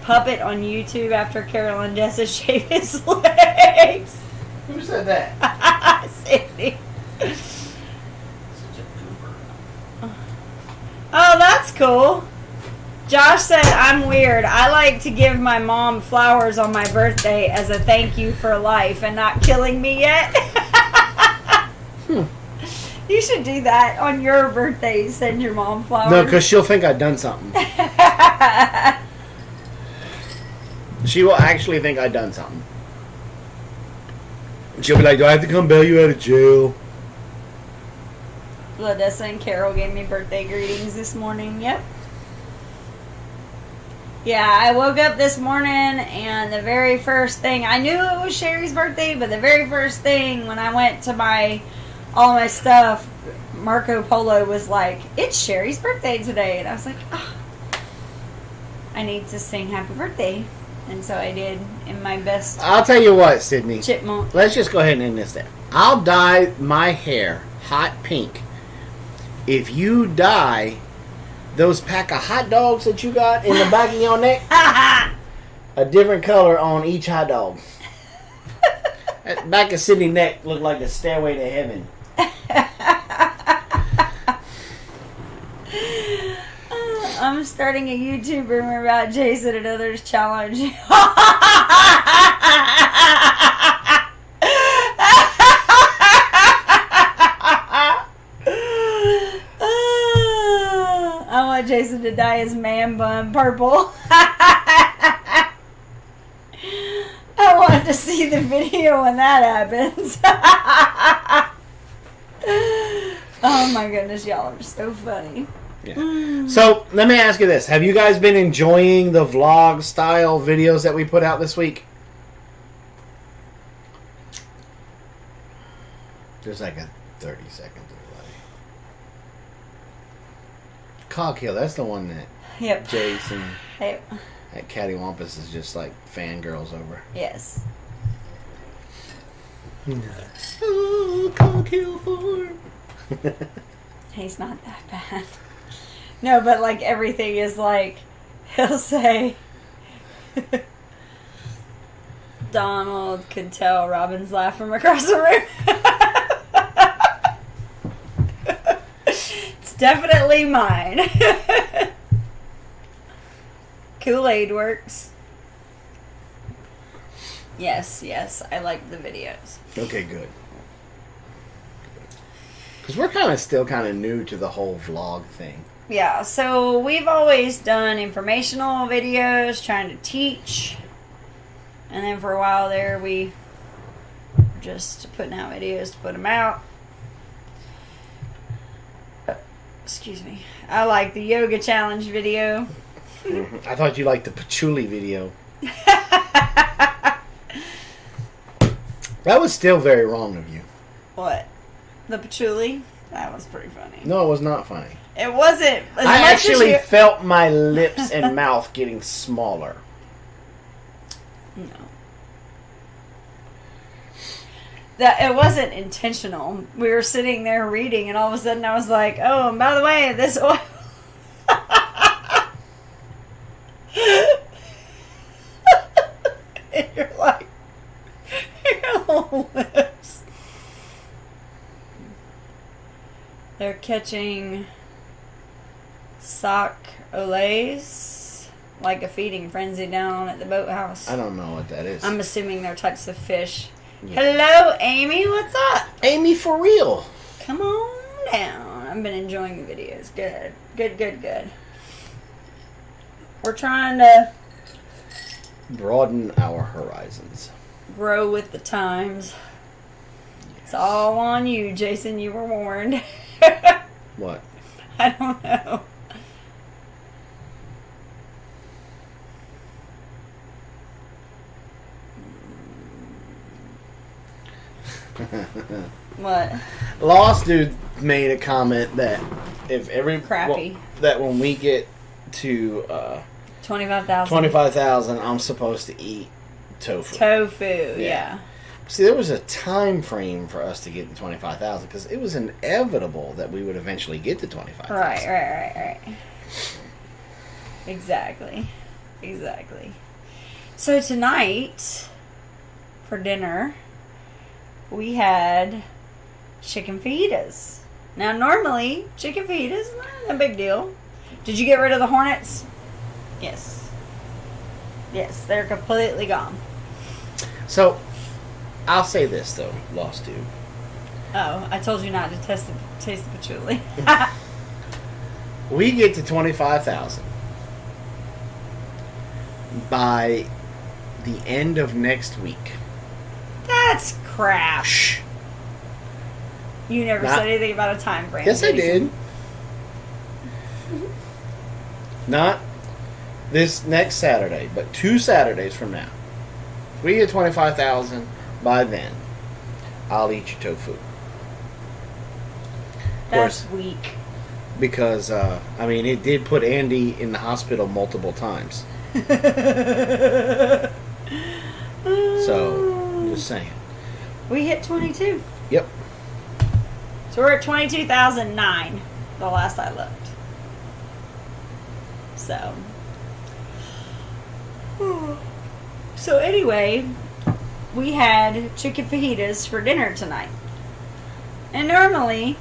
puppet on YouTube after Carolyn Jessa shaved his legs. Who said that? Sandy. Such a goober. Oh, that's cool. Josh said, I'm weird. I like to give my mom flowers on my birthday as a thank you for life and not killing me yet. You should do that on your birthday. Send your mom flowers. No, because she'll think I've done something. She will actually think I've done something. She'll be like, do I have to come bail you out of jail? Ladessa and Carol gave me birthday greetings this morning. Yep. Yeah, I woke up this morning and the very first thing, I knew it was Sherry's birthday, but the very first thing when I went to buy all my stuff, Marco Polo was like, it's Sherry's birthday today. And I was like, oh, I need to sing happy birthday. And so I did in my best. I'll tell you what, Sydney. Chipmunk. Let's just go ahead and end this there. I'll dye my hair hot pink if you dye those pack of hot dogs that you got in the back of your neck a different color on each hot dog. That back of Sydney's neck looked like a stairway to heaven. I'm starting a YouTube rumor about Jason and others challenge. I want Jason to dye his man bun purple. I want to see the video when that happens. Oh my goodness, y'all are so funny. Yeah. So, let me ask you this. Have you guys been enjoying the vlog style videos that we put out this week? There's like a 30-second delay. Coghill, that's the one that Yep. Jason Yep. at Cattywampus is just like fangirls over. Yes. Oh, Coghill Farm. He's not that bad. No, but like everything is like, he'll say, Donald could tell Robin's laugh from across the room. It's definitely mine. Kool-Aid works. Yes, I like the videos. Okay, good. Because we're still kind of new to the whole vlog thing. Yeah, so we've always done informational videos, trying to teach. And then for a while there, we were just putting out videos to put them out. Excuse me. I like the yoga challenge video. I thought you liked the patchouli video. That was still very wrong of you. What? The patchouli? That was pretty funny. No, it was not funny. It wasn't as I much actually as felt my lips and mouth getting smaller. No. That it wasn't intentional. We were sitting there reading, and all of a sudden I was like, "Oh, and by the way, this oil." And you're like, your whole lips. They're catching sock olays, like a feeding frenzy down at the boathouse. I don't know what that is. I'm assuming they're types of fish. Yeah. Hello, Amy. What's up? Amy, for real. Come on down. I've been enjoying the videos. Good. Good. We're trying to Broaden our horizons. grow with the times. It's all on you, Jason. You were warned. What? I don't know. What? Lost Dude made a comment that if every Crappy. that when we get to 25,000. 25,000, I'm supposed to eat tofu. Tofu, yeah. See, there was a time frame for us to get to 25,000 because it was inevitable that we would eventually get to 25,000. Right. Exactly. So tonight, for dinner, we had chicken fajitas. Now, normally, chicken fajitas, not a big deal. Did you get rid of the hornets? Yes. Yes, they're completely gone. So, I'll say this though, Lost Dude. Oh, I told you not to taste the patchouli. We get to 25,000 by the end of next week. That's crap. Shh. You never said anything about a time frame. Yes, I did. Not this next Saturday, but 2 Saturdays from now. If we get 25,000 by then, I'll eat your tofu. That's weak. Because, it did put Andy in the hospital multiple times. So, I'm just saying. We hit 22. Yep. So we're at 22,009 the last I looked. So anyway, we had chicken fajitas for dinner tonight. And normally,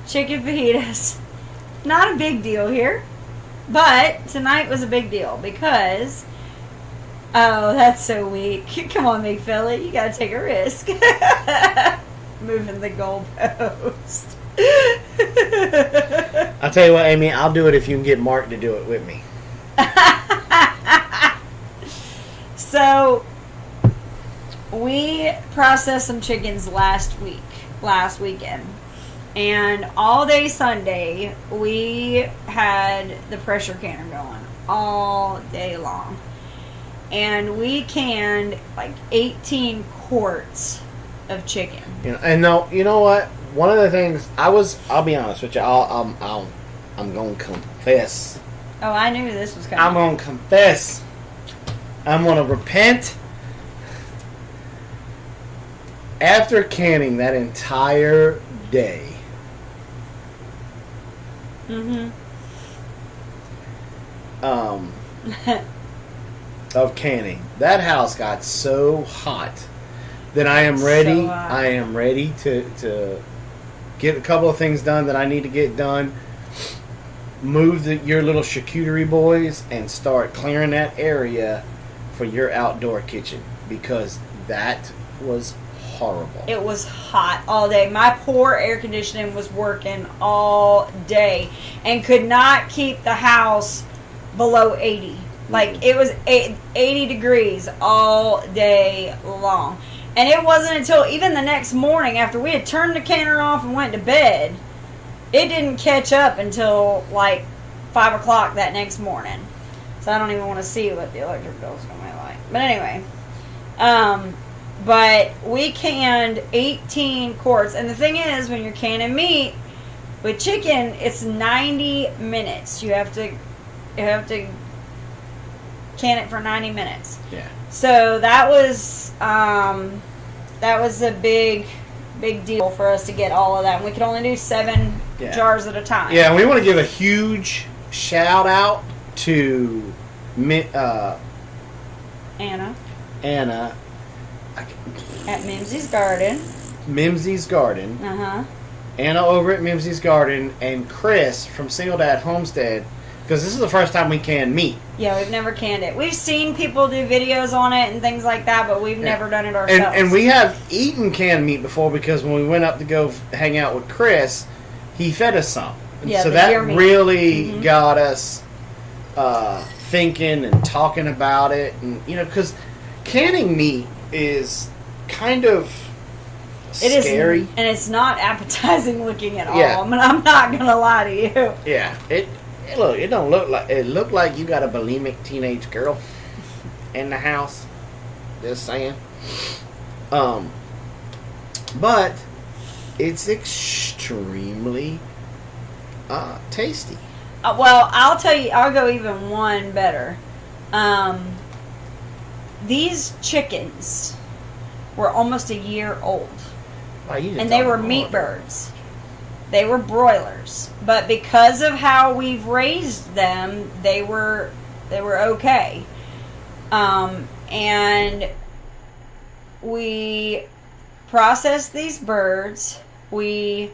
chicken fajitas, not a big deal here. But tonight was a big deal because, oh, that's so weak. Come on, big fella, you gotta take a risk. Moving the goalpost. I'll tell you what, Amy, I'll do it if you can get Mark to do it with me. So, we processed some chickens last weekend. And all day Sunday, we had the pressure canner going all day long. And we canned like 18 quarts of chicken. You know what? One of the things I'll be honest with you. I'm gonna confess. Oh, I knew this was coming. I'm gonna confess. I'm gonna repent. After canning that entire day. Of canning, that house got so hot that I am ready. I am ready to get a couple of things done that I need to get done. Move your little charcuterie boys and start clearing that area for your outdoor kitchen because that was horrible. It was hot all day. My poor air conditioning was working all day and could not keep the house below 80. Like, it was 80 degrees all day long. And it wasn't until even the next morning, after we had turned the canner off and went to bed, it didn't catch up until, like, 5 o'clock that next morning. So I don't even want to see what the electric bill's going to be like. But anyway, but we canned 18 quarts. And the thing is, when you're canning meat, with chicken, it's 90 minutes. You have to can it for 90 minutes. Yeah. So that was a big deal for us to get all of that. And we could only do 7 jars at a time. Yeah, and we want to give a huge shout out to Anna. At Mimsy's Garden. Mimsy's Garden. Uh-huh. Anna over at Mimsy's Garden and Chris from Single Dad Homestead, because this is the first time we can meat. Yeah, we've never canned it. We've seen people do videos on it and things like that, but we've never done it ourselves. And we have eaten canned meat before because when we went up to go hang out with Chris, he fed us some. Yeah, so that really got us thinking and talking about it. And because canning meat is kind of scary. And it's not appetizing looking at all. Yeah. I mean, I'm not going to lie to you. Yeah. It don't look like... It looked like you got a bulimic teenage girl in the house. Just saying. But it's extremely tasty. Well, I'll tell you, I'll go even one better. These chickens were almost a year old. Wow, and they were meat birds. They were broilers. But because of how we've raised them, they were okay. And we processed these birds. We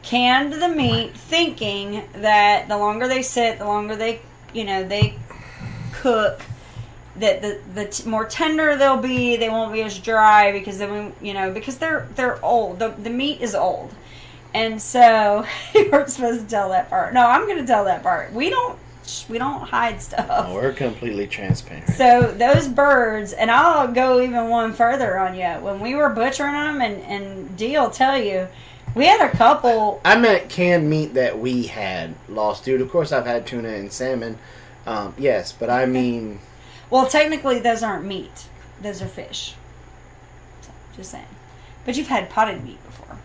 canned the meat thinking that the longer they sit, the longer they cook, that the more tender they'll be. They won't be as dry because because they're old. The meat is old, and so you weren't supposed to tell that part. No, I'm going to tell that part. We don't hide stuff. No, we're completely transparent. So those birds, and I'll go even one further on you. When we were butchering them, and Dee will tell you, we had a couple. I meant canned meat that we had lost, dude. Of course, I've had tuna and salmon. Yes, but I mean. Well, technically, those aren't meat. Those are fish. So, just saying. But you've had potted meat before.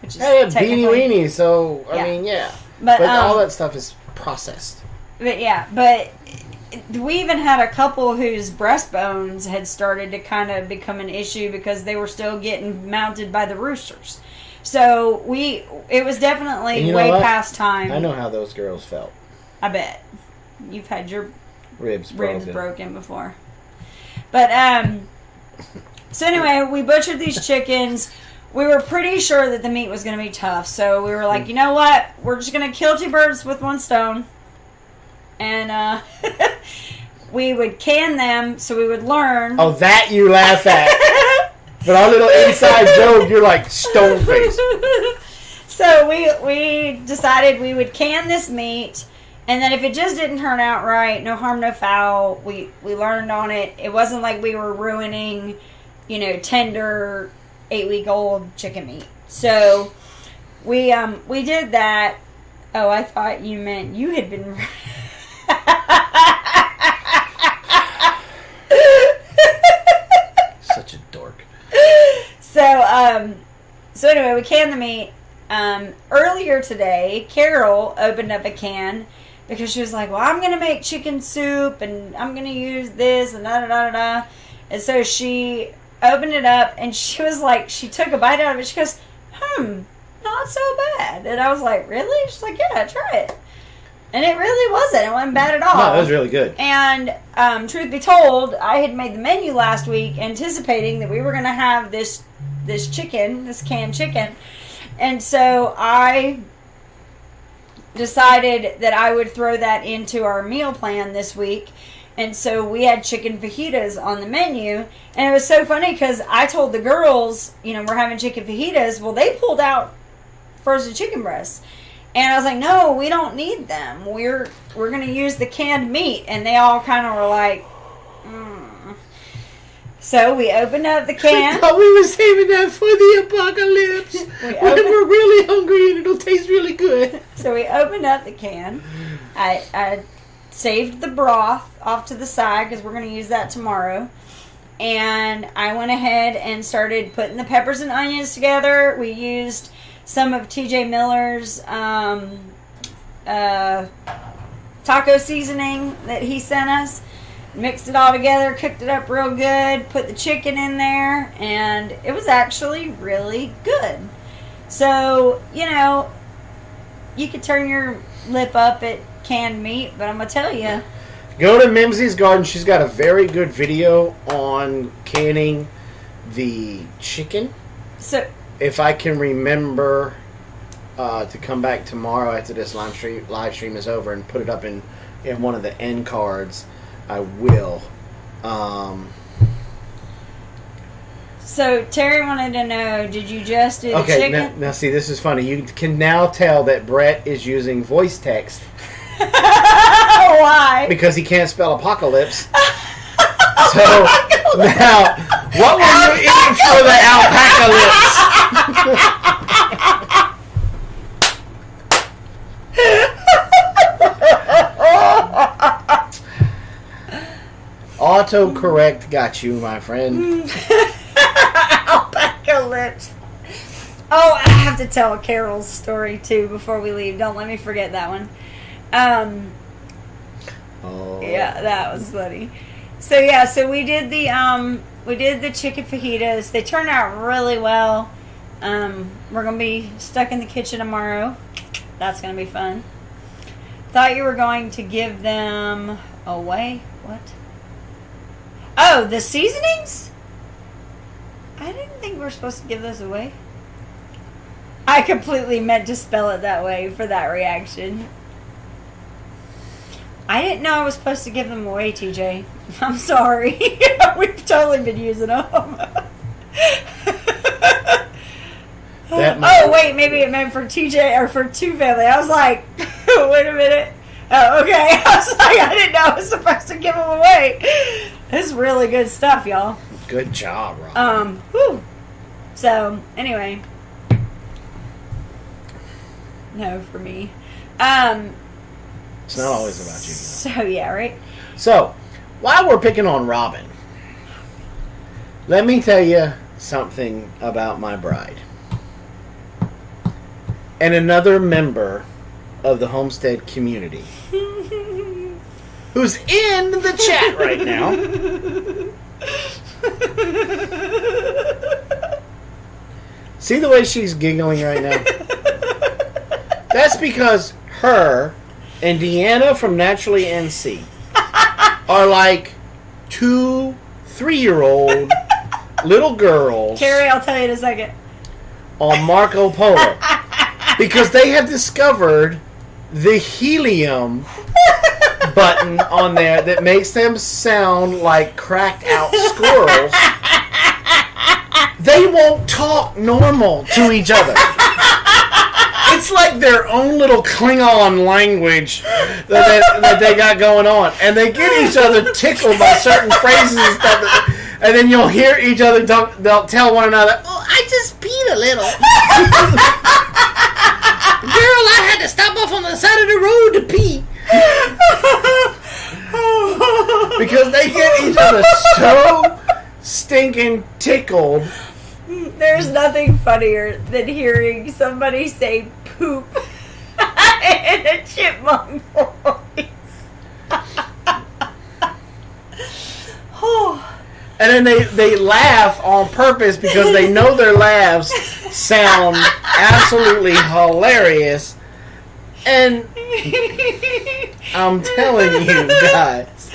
Which is beanie weenie, so, I mean, yeah. But all that stuff is processed. But we even had a couple whose breastbones had started to kind of become an issue because they were still getting mounted by the roosters. So, it was definitely way past time. I know how those girls felt. I bet. You've had your ribs broken before. But so anyway, we butchered these chickens. We were pretty sure that the meat was going to be tough, so we were like, you know what, we're just going to kill 2 birds with 1 stone. And we would can them so we would learn. Oh, that you laugh at. But our little inside joke, you're like stone face. So we decided we would can this meat. And then if it just didn't turn out right, no harm, no foul, we learned on it. It wasn't like we were ruining, tender 8-week-old chicken meat. So we did that. Oh, I thought you meant you had been. Such a dork. So anyway, we canned the meat. Earlier today, Carol opened up a can. Because she was like, well, I'm going to make chicken soup, and I'm going to use this, and da-da-da-da-da. And so she opened it up, and she was like, she took a bite out of it. She goes, not so bad. And I was like, really? She's like, yeah, try it. And it really wasn't. It wasn't bad at all. No, it was really good. And truth be told, I had made the menu last week anticipating that we were going to have this chicken, this canned chicken. And so I decided that I would throw that into our meal plan this week. And so we had chicken fajitas on the menu. And it was so funny because I told the girls, we're having chicken fajitas. Well, they pulled out frozen chicken breasts. And I was like, no, we don't need them. We're going to use the canned meat. And they all kind of were like, So we opened up the can. I thought we were saving that for the apocalypse. When we're really hungry and it'll taste really good. So we opened up the can. I saved the broth off to the side because we're going to use that tomorrow. And I went ahead and started putting the peppers and onions together. We used some of TJ Miller's taco seasoning that he sent us. Mixed it all together, cooked it up real good, put the chicken in there, and it was actually really good. So, you could turn your lip up at canned meat, but I'm going to tell you. Go to Mimsy's Garden. She's got a very good video on canning the chicken. So, if I can remember to come back tomorrow after this live stream is over and put it up in one of the end cards, I will. So Terry wanted to know, did you just do the chicken? Now see, this is funny. You can now tell that Brett is using voice text. Why? Because he can't spell apocalypse. So now, what were you eating for the alpaca Autocorrect got you, my friend. Alpaca lips. Oh, I have to tell Carol's story too before we leave. Don't let me forget that one. Yeah, that was funny. So we did the chicken fajitas. They turned out really well. We're gonna be stuck in the kitchen tomorrow. That's gonna be fun. Thought you were going to give them away. What? Oh, the seasonings? I didn't think we were supposed to give those away. I completely meant to spell it that way for that reaction. I didn't know I was supposed to give them away, TJ. I'm sorry. We've totally been using them. Oh, wait, maybe it meant for TJ or for two family. I was like, wait a minute. Oh, okay. I was like, I didn't know I was supposed to give them away. This is really good stuff, y'all. Good job, Rob. Whew. So, anyway. No, for me. It's not always about you. So, yeah, right? So, while we're picking on Robin, let me tell you something about my bride. And another member of the Homestead community who's in the chat right now. See the way she's giggling right now? That's because her and Deanna from Naturally NC are like 2 3-year-old little girls. Carrie, I'll tell you in a second. On Marco Polo. Because they have discovered the helium button on there that makes them sound like cracked out squirrels. They won't talk normal to each other. It's like their own little Klingon language that they got going on. And they get each other tickled by certain phrases and stuff. And then you'll hear each other, they'll tell one another, "Oh, I just peed a little." "Girl, I had to stop off on the side of the road to pee." Because they get each other so stinking tickled. There's nothing funnier than hearing somebody say poop in a chipmunk voice. And then they laugh on purpose because they know their laughs sound absolutely hilarious. And I'm telling you guys.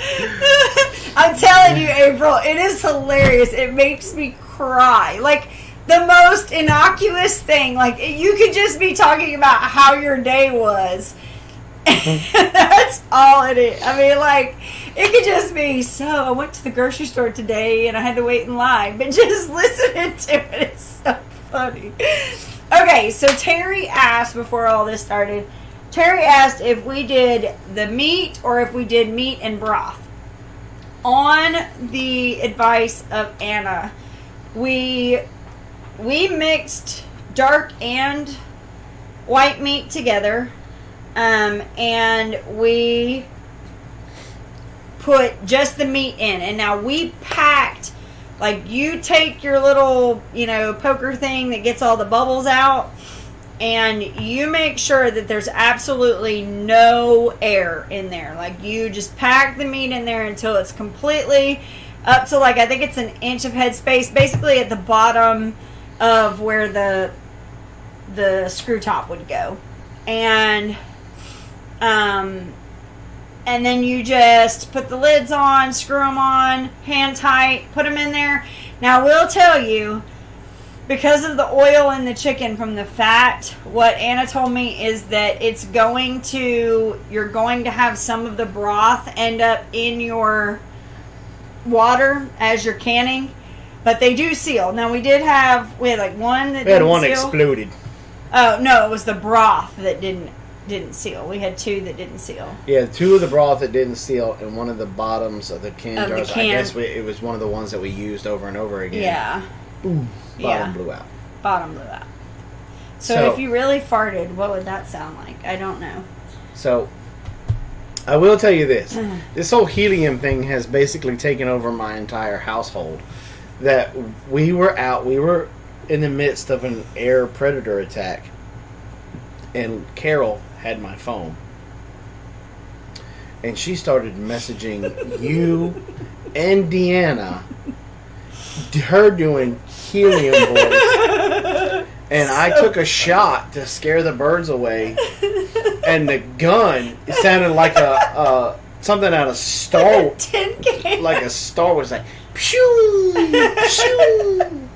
I'm telling you, April, it is hilarious. It makes me cry. Like, the most innocuous thing. Like, you could just be talking about how your day was. That's all it is. I mean, like, it could just be, so I went to the grocery store today and I had to wait in line. But just listening to it is so funny. Okay, so Terry asked before all this started, Terry asked if we did the meat or if we did meat and broth. On the advice of Anna, we mixed dark and white meat together, and we put just the meat in. And now we packed, like, you take your little, poker thing that gets all the bubbles out, and you make sure that there's absolutely no air in there. Like, you just pack the meat in there until it's completely up to, like, I think it's 1 inch of headspace, basically at the bottom of where the screw top would go. And then you just put the lids on, screw them on, hand tight, put them in there. Now, I will tell you, because of the oil in the chicken from the fat, what Anna told me is that you're going to have some of the broth end up in your water as you're canning, but they do seal. Now, we had like one that didn't seal. We had one exploded. Oh, no, it was the broth that didn't seal. We had 2 that didn't seal. Yeah, 2 of the broth that didn't seal, and one of the bottoms of the can jars. I guess it was one of the ones that we used over and over again. Yeah. Boom. Bottom blew out. Bottom blew out. So if you really farted, what would that sound like? I don't know. So, I will tell you this. This whole helium thing has basically taken over my entire household. That we were in the midst of an air predator attack, and Carol had my phone. And she started messaging you and Deanna, her doing helium voice, and I took a shot to scare the birds away, and the gun, it sounded like a something out of Star Wars, like a Star Wars, like pew, pew.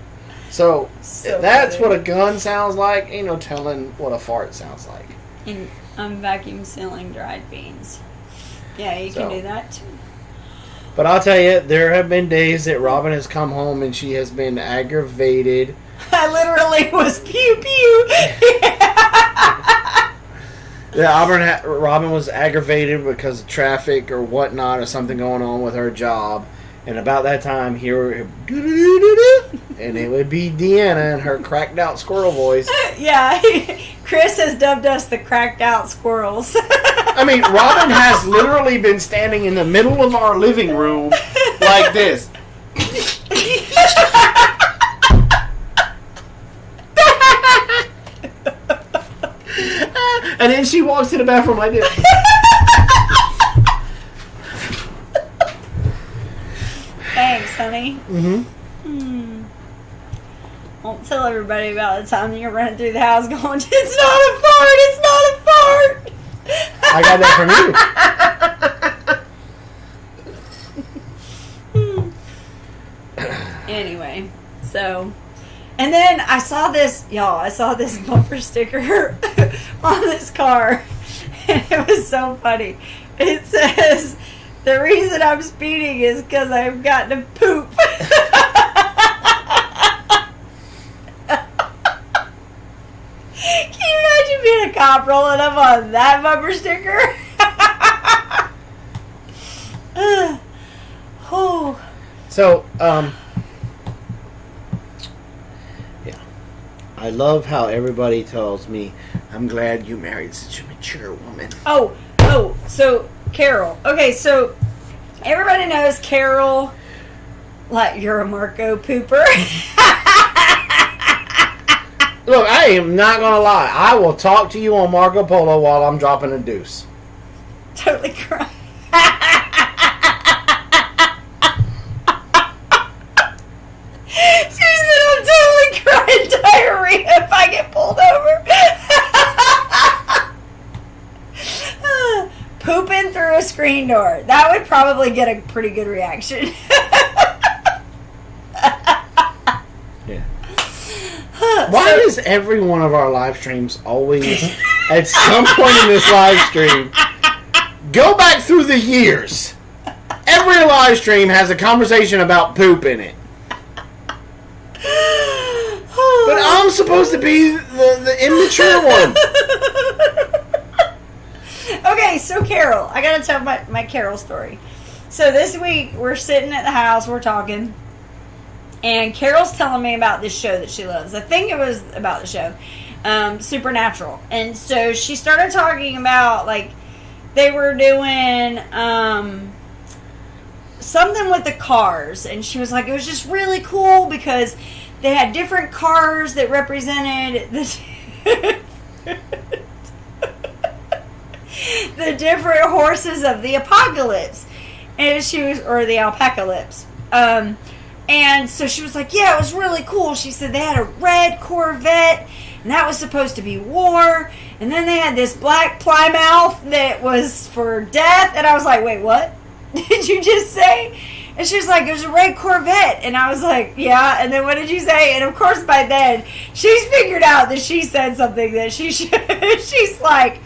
So that's funny. What a gun sounds like. Ain't no telling what a fart sounds like. And I'm vacuum sealing dried beans. Yeah, you can do that too. But I'll tell you, there have been days that Robin has come home and she has been aggravated. I literally was pew pew. Yeah, Robin was aggravated because of traffic or whatnot or something going on with her job. And about that time, here, and it would be Deanna and her cracked out squirrel voice. Yeah, Chris has dubbed us the cracked out squirrels. I mean, Robin has literally been standing in the middle of our living room like this. And then she walks to the bathroom like this. Thanks, honey. Won't tell everybody about the time that you're running through the house going, it's not a fart, it's not a fart. I got that from you. Anyway, so, and then I saw this bumper sticker on this car, and it was so funny. It says, the reason I'm speeding is because I've gotten to poop. Can you imagine being a cop rolling up on that bumper sticker? So, yeah. I love how everybody tells me, I'm glad you married such a mature woman. Oh, so Carol. Okay, so everybody knows Carol, like, you're a Marco pooper. Look, I am not going to lie. I will talk to you on Marco Polo while I'm dropping a deuce. Totally crying. She said, I'm totally crying diarrhea if I get pulled over. Pooping through a screen door. That would probably get a pretty good reaction. Yeah. Why does every one of our live streams always, at some point in this live stream, go back through the years? Every live stream has a conversation about poop in it. But I'm supposed to be the immature one. Okay, so Carol, I gotta tell my Carol story. So this week, we're sitting at the house, we're talking, and Carol's telling me about this show that she loves. I think it was about the show, Supernatural. And so she started talking about, like, they were doing something with the cars, and she was like, it was just really cool because they had different cars that represented the different horses of the apocalypse, and she was, or the alpacalypse. And so she was like, yeah, it was really cool. She said they had a red Corvette, and that was supposed to be war. And then they had this black Plymouth that was for death. And I was like, wait, what did you just say? And she was like, there's a red Corvette. And I was like, yeah. And then what did you say? And of course, by then, she's figured out that she said something that she should. She's like,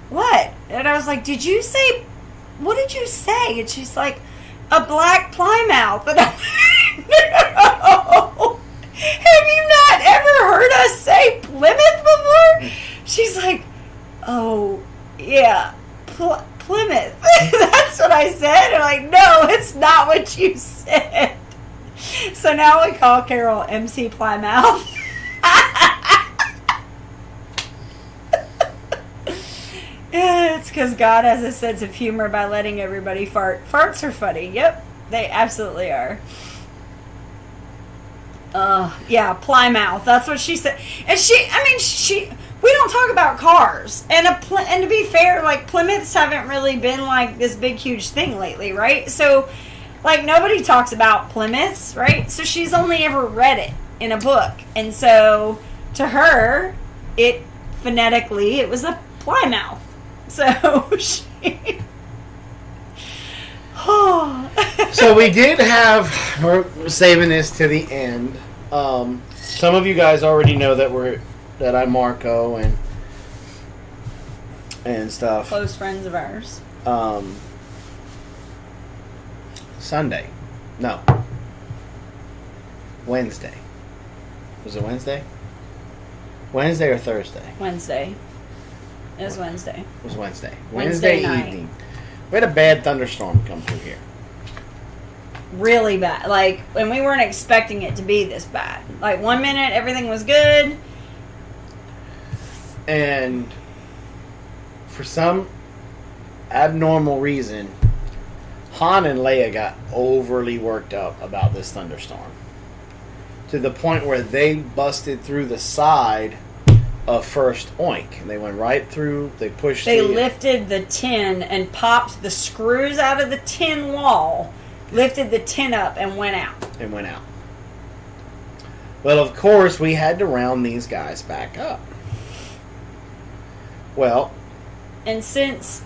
what? And I was like, did you say, what did you say? And she's like, a black Plymouth. And I'm like, no. Have you not ever heard us say Plymouth before? She's like, oh, yeah, Plymouth. That's what I said. I'm like, no, it's not what you said. So now we call Carol MC Plymouth. It's because God has a sense of humor by letting everybody fart. Farts are funny. Yep, they absolutely are. Yeah, Plymouth. That's what she said. And we don't talk about cars. And to be fair, like, Plymouths haven't really been like this big, huge thing lately, right? So, like, nobody talks about Plymouths, right? So she's only ever read it in a book. And so, to her, it phonetically, it was a Plymouth. So, So we did have, we're saving this to the end. Some of you guys already know that I'm Marco and stuff. Close friends of ours. Sunday. No. Wednesday. Was it Wednesday? Wednesday or Thursday? Wednesday. It was Wednesday. It was Wednesday. Wednesday Wednesday night. evening. We had a bad thunderstorm come through here. Really bad. Like, and we weren't expecting it to be this bad. Like, 1 minute, everything was good. And for some abnormal reason, Han and Leia got overly worked up about this thunderstorm. To the point where they busted through the side of First Oink. And they went right through, they pushed They the... lifted the tin and popped the screws out of the tin wall, lifted the tin up, and went out. And went out. Well, of course, we had to round these guys back up. Well... And since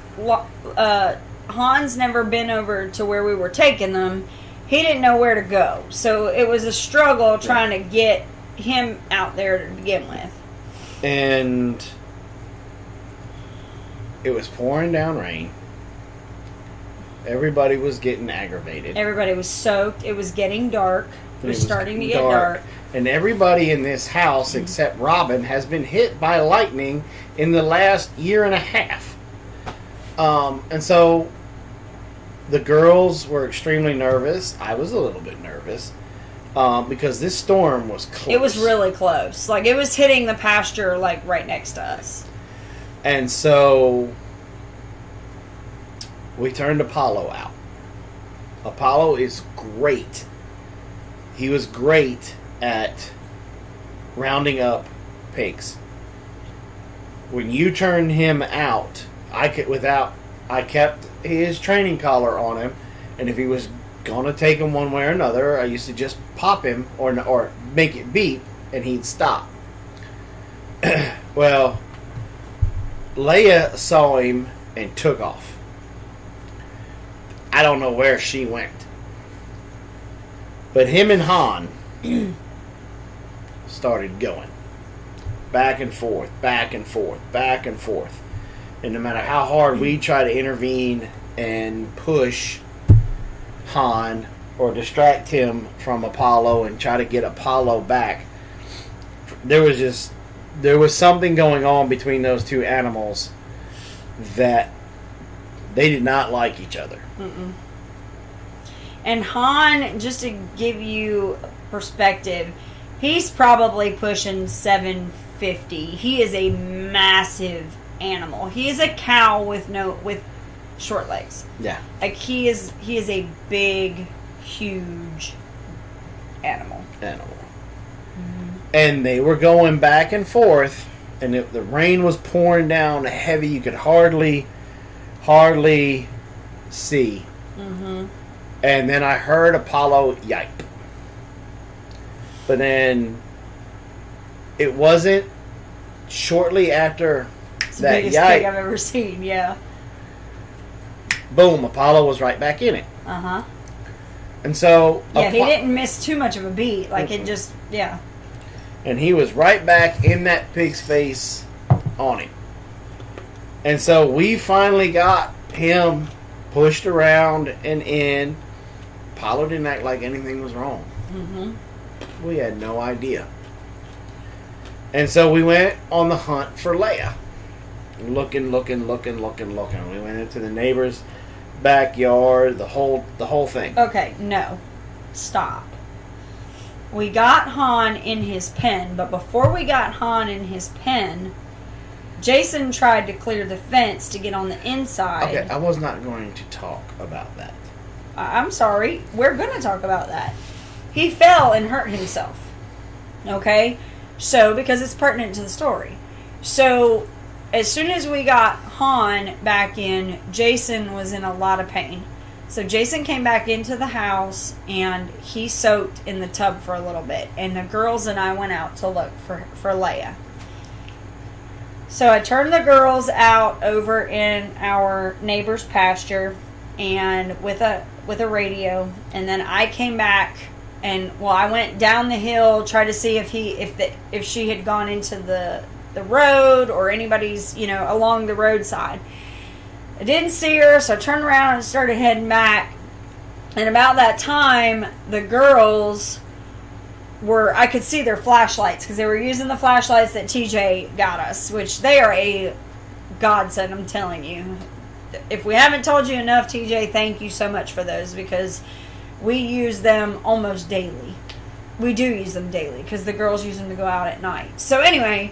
Han's never been over to where we were taking them, he didn't know where to go. So it was a struggle trying to get him out there to begin with. And it was pouring down rain. Everybody was getting aggravated. Everybody was soaked. It was getting dark. It was starting to get dark. And everybody in this house, except Robin, has been hit by lightning in the last year and a half. And so the girls were extremely nervous. I was a little bit nervous. Because this storm was close. It was really close. Like, it was hitting the pasture, like, right next to us. And so we turned Apollo out. Apollo is great. He was great at rounding up pigs. When you turned him out, I kept his training collar on him, and if he was gonna take him one way or another, I used to just pop him or make it beep, and he'd stop. Well, Leia saw him and took off. I don't know where she went, but him and Han started going back and forth, back and forth, back and forth. And no matter how hard we try to intervene and push Han or distract him from Apollo and try to get Apollo back, there was something going on between those two animals that they did not like each other. Mm-mm. And Han, just to give you perspective, he's probably pushing 750. He is a massive animal. He is a cow with short legs. Yeah. Like, he is a big, huge animal. Mm-hmm. And they were going back and forth, and the rain was pouring down heavy. You could hardly see. Mm-hmm. And then I heard Apollo yipe. But then it wasn't shortly after It's the that biggest yipe. pig I've ever seen, yeah. Boom, Apollo was right back in it. Uh-huh. And so... Yeah, he didn't miss too much of a beat. Like, it just, yeah. And he was right back in that pig's face on him. And so we finally got him pushed around and in. Apollo didn't act like anything was wrong. Mm-hmm. We had no idea. And so we went on the hunt for Leia. Looking. We went into the neighbor's backyard, the whole thing. Okay, no. Stop. We got Han in his pen, but before we got Han in his pen, Jason tried to clear the fence to get on the inside. Okay, I was not going to talk about that. I'm sorry. We're going to talk about that. He fell and hurt himself. Okay? So, because it's pertinent to the story. So, as soon as we got Han back in, Jason was in a lot of pain. So Jason came back into the house and he soaked in the tub for a little bit. And the girls and I went out to look for Leia. So I turned the girls out over in our neighbor's pasture and with a radio. And then I came back and I went down the hill, tried to see if she had gone into the road or anybody's, along the roadside. I didn't see her, so I turned around and started heading back. And about that time, the girls I could see their flashlights because they were using the flashlights that TJ got us, which they are a godsend, I'm telling you. If we haven't told you enough, TJ, thank you so much for those because we use them almost daily. We do use them daily because the girls use them to go out at night. So anyway,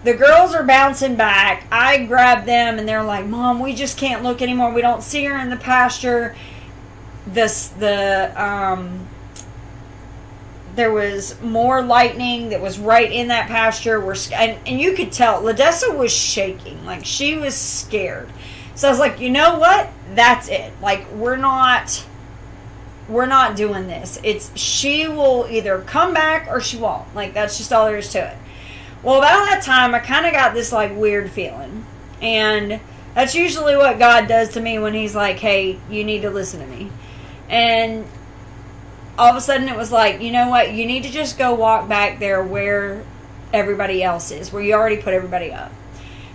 the girls are bouncing back. I grab them and they're like, Mom, we just can't look anymore. We don't see her in the pasture. There was more lightning that was right in that pasture. And you could tell Ladessa was shaking. Like, she was scared. So I was like, you know what? That's it. Like, we're not doing this. She will either come back or she won't. Like, that's just all there is to it. Well, about that time, I kind of got this, like, weird feeling. And that's usually what God does to me when he's like, hey, you need to listen to me. And all of a sudden it was like, you know what? You need to just go walk back there where everybody else is, where you already put everybody up.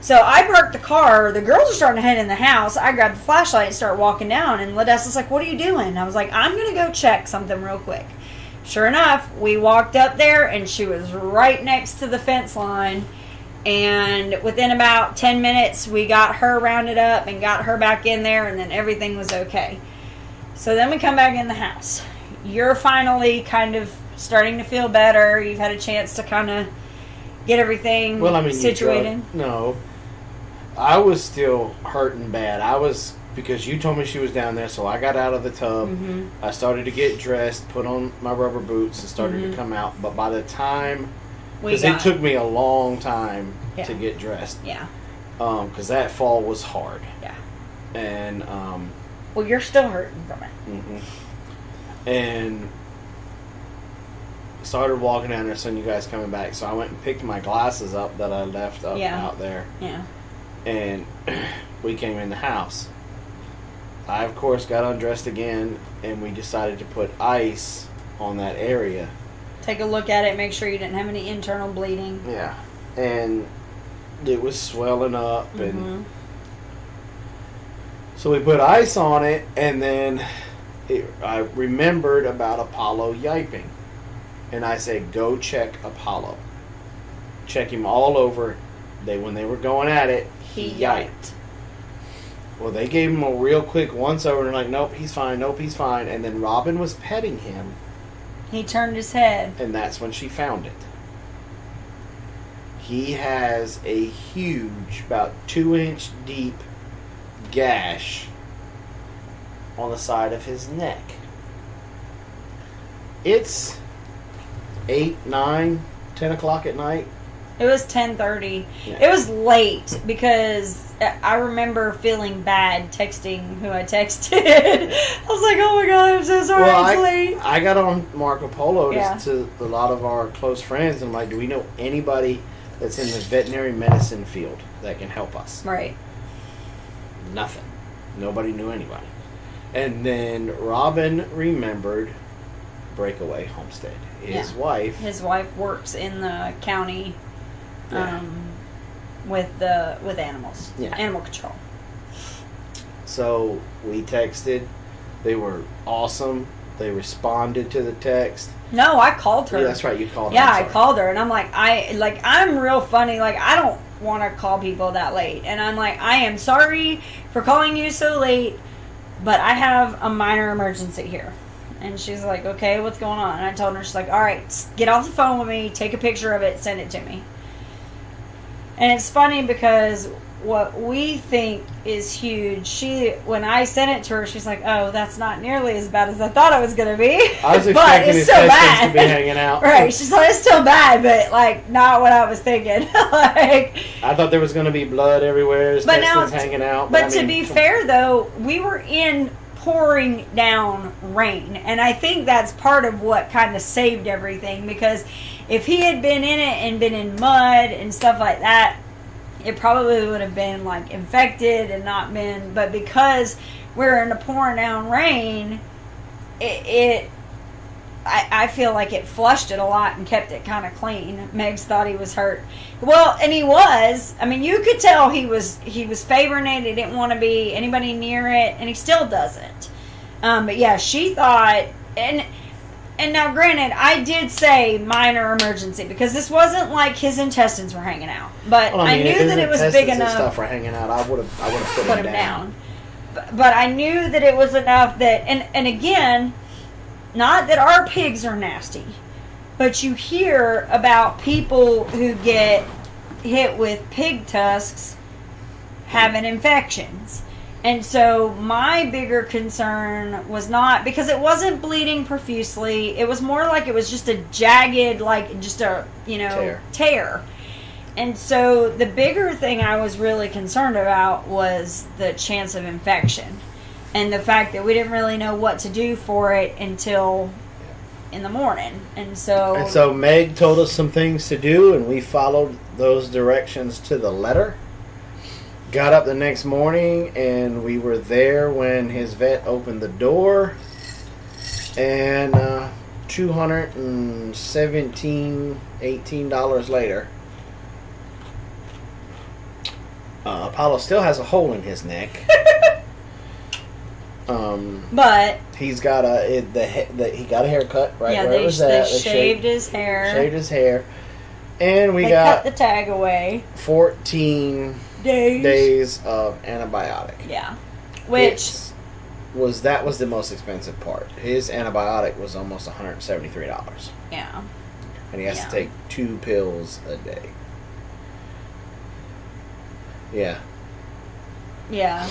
So I parked the car. The girls are starting to head in the house. I grabbed the flashlight and started walking down. And Ladessa's like, what are you doing? I was like, I'm going to go check something real quick. Sure enough, we walked up there and she was right next to the fence line. And within about 10 minutes, we got her rounded up and got her back in there. And then everything was okay. So then we come back in the house. You're finally kind of starting to feel better. You've had a chance to kind of get everything situated. No. I was still hurting bad. Because you told me she was down there, so I got out of the tub. Mm-hmm. I started to get dressed, put on my rubber boots, and started to come out. But by the time, because it took me a long time to get dressed. Yeah. Because that fall was hard. Yeah. And, well, you're still hurting from it. Mm-hmm. And started walking down there, seeing you guys coming back. So I went and picked my glasses up that I left out there. Yeah. And we came in the house. I, of course, got undressed again, and we decided to put ice on that area. Take a look at it, make sure you didn't have any internal bleeding. Yeah. And it was swelling up. And so we put ice on it, and then I remembered about Apollo yiping. And I said, go check Apollo. Check him all over. When they were going at it, he yiped. Well, they gave him a real quick once over, and they're like, nope, he's fine, nope, he's fine. And then Robin was petting him. He turned his head. And that's when she found it. He has a huge, about 2-inch deep gash on the side of his neck. It's 8, 9, 10 o'clock at night. It was 10:30. Yeah. It was late because I remember feeling bad texting who I texted. I was like, oh my God, I'm so sorry, it's late. I got on Marco Polo to a lot of our close friends, and I'm like, do we know anybody that's in the veterinary medicine field that can help us? Right. Nothing. Nobody knew anybody. And then Robin remembered Breakaway Homestead. His wife works in the county with animals. Yeah. Animal control. So we texted. They were awesome. They responded to the text. No, I called her. Yeah, that's right. You called her. Yeah, I called her, and I'm like, I'm real funny. Like, I don't want to call people that late, and I'm like, I am sorry for calling you so late, but I have a minor emergency here. And she's like, okay, what's going on? And I told her, she's like, all right, get off the phone with me, take a picture of it, send it to me. And it's funny because what we think is huge, when I sent it to her, she's like, oh, that's not nearly as bad as I thought it was going to be. I was expecting his texts to be hanging out. Right, she's like, it's still bad, but, like, not what I was thinking. Like, I thought there was going to be blood everywhere, his texts hanging out. But to be fair, though, we were in pouring down rain, and I think that's part of what kind of saved everything, because if he had been in it and been in mud and stuff like that, it probably would have been like infected and not been, but because we're in the pouring down rain, I feel like it flushed it a lot and kept it kind of clean. Megs thought he was hurt. Well, and he was. I mean, you could tell he was favoring it. He didn't want to be anybody near it, and he still doesn't. But yeah, she thought, and now granted, I did say minor emergency because this wasn't like his intestines were hanging out, but Well, I knew that it was big enough. Stuff were hanging out. I would have put him down. But I knew that it was enough that, and again, not that our pigs are nasty, but you hear about people who get hit with pig tusks having infections. And so my bigger concern was not, because it wasn't bleeding profusely, it was more like it was just a jagged, like just a, tear. And so the bigger thing I was really concerned about was the chance of infection. And the fact that we didn't really know what to do for it until in the morning. And so Meg told us some things to do, and we followed those directions to the letter. Got up the next morning, and we were there when his vet opened the door. And $18 later, Apollo still has a hole in his neck. But he's got he got a haircut right where it was at. They shaved his hair. Shaved his hair, and we cut the tag away. 14 days of antibiotic. Yeah, which was the most expensive part. His antibiotic was almost $173. Yeah, and he has to take 2 pills a day. Yeah. Yeah.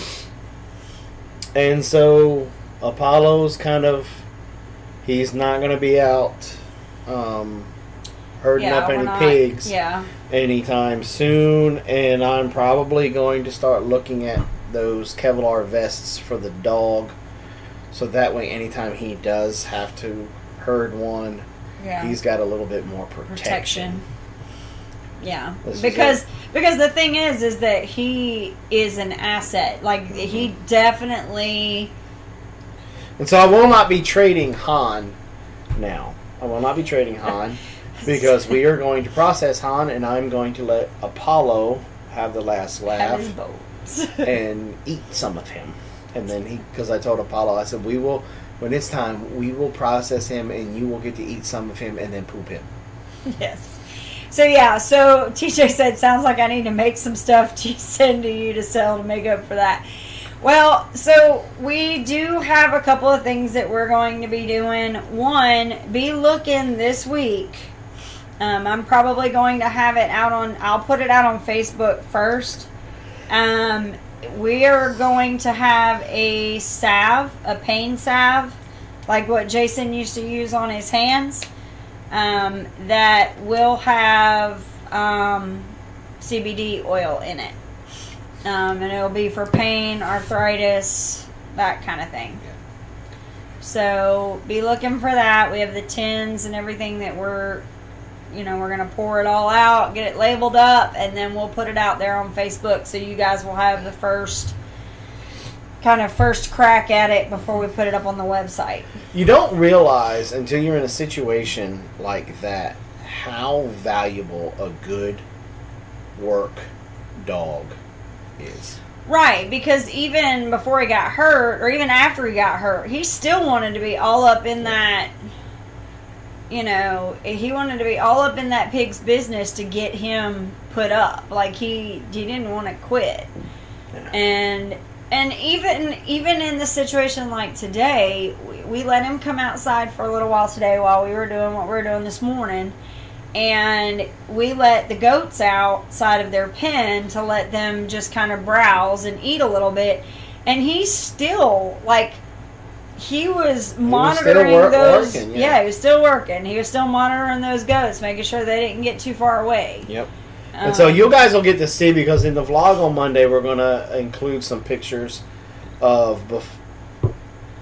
And so Apollo's he's not going to be out herding up any pigs anytime soon. And I'm probably going to start looking at those Kevlar vests for the dog. So that way, anytime he does have to herd one, he's got a little bit more protection. Yeah, because the thing is that he is an asset. Like, he definitely. And so I will not be trading Han now. I will not be trading Han because we are going to process Han, and I'm going to let Apollo have the last laugh and eat some of him. And then because I told Apollo, I said, when it's time, we will process him, and you will get to eat some of him and then poop him. Yes. So TJ said, sounds like I need to make some stuff to send to you to sell to make up for that. Well, so we do have a couple of things that we're going to be doing. One, be looking this week. I'm probably going to have it I'll put it out on Facebook first. We are going to have a pain salve, like what Jason used to use on his hands. That will have CBD oil in it. And it'll be for pain, arthritis, that kind of thing. Yeah. So be looking for that. We have the tins and everything that we're going to pour it all out, get it labeled up, and then we'll put it out there on Facebook so you guys will have the first crack at it before we put it up on the website. You don't realize until you're in a situation like that how valuable a good work dog is. Right, because even before he got hurt, or even after he got hurt, he still wanted to be all up in that, he wanted to be all up in that pig's business to get him put up. Like, he didn't want to quit. Yeah. And even in the situation like today, we let him come outside for a little while today while we were doing what we were doing this morning. And we let the goats outside of their pen to let them just kind of browse and eat a little bit. And he's still, he was monitoring those. Working, yeah, he was still working. He was still monitoring those goats, making sure they didn't get too far away. Yep. And so you guys will get to see, because in the vlog on Monday, we're going to include some pictures of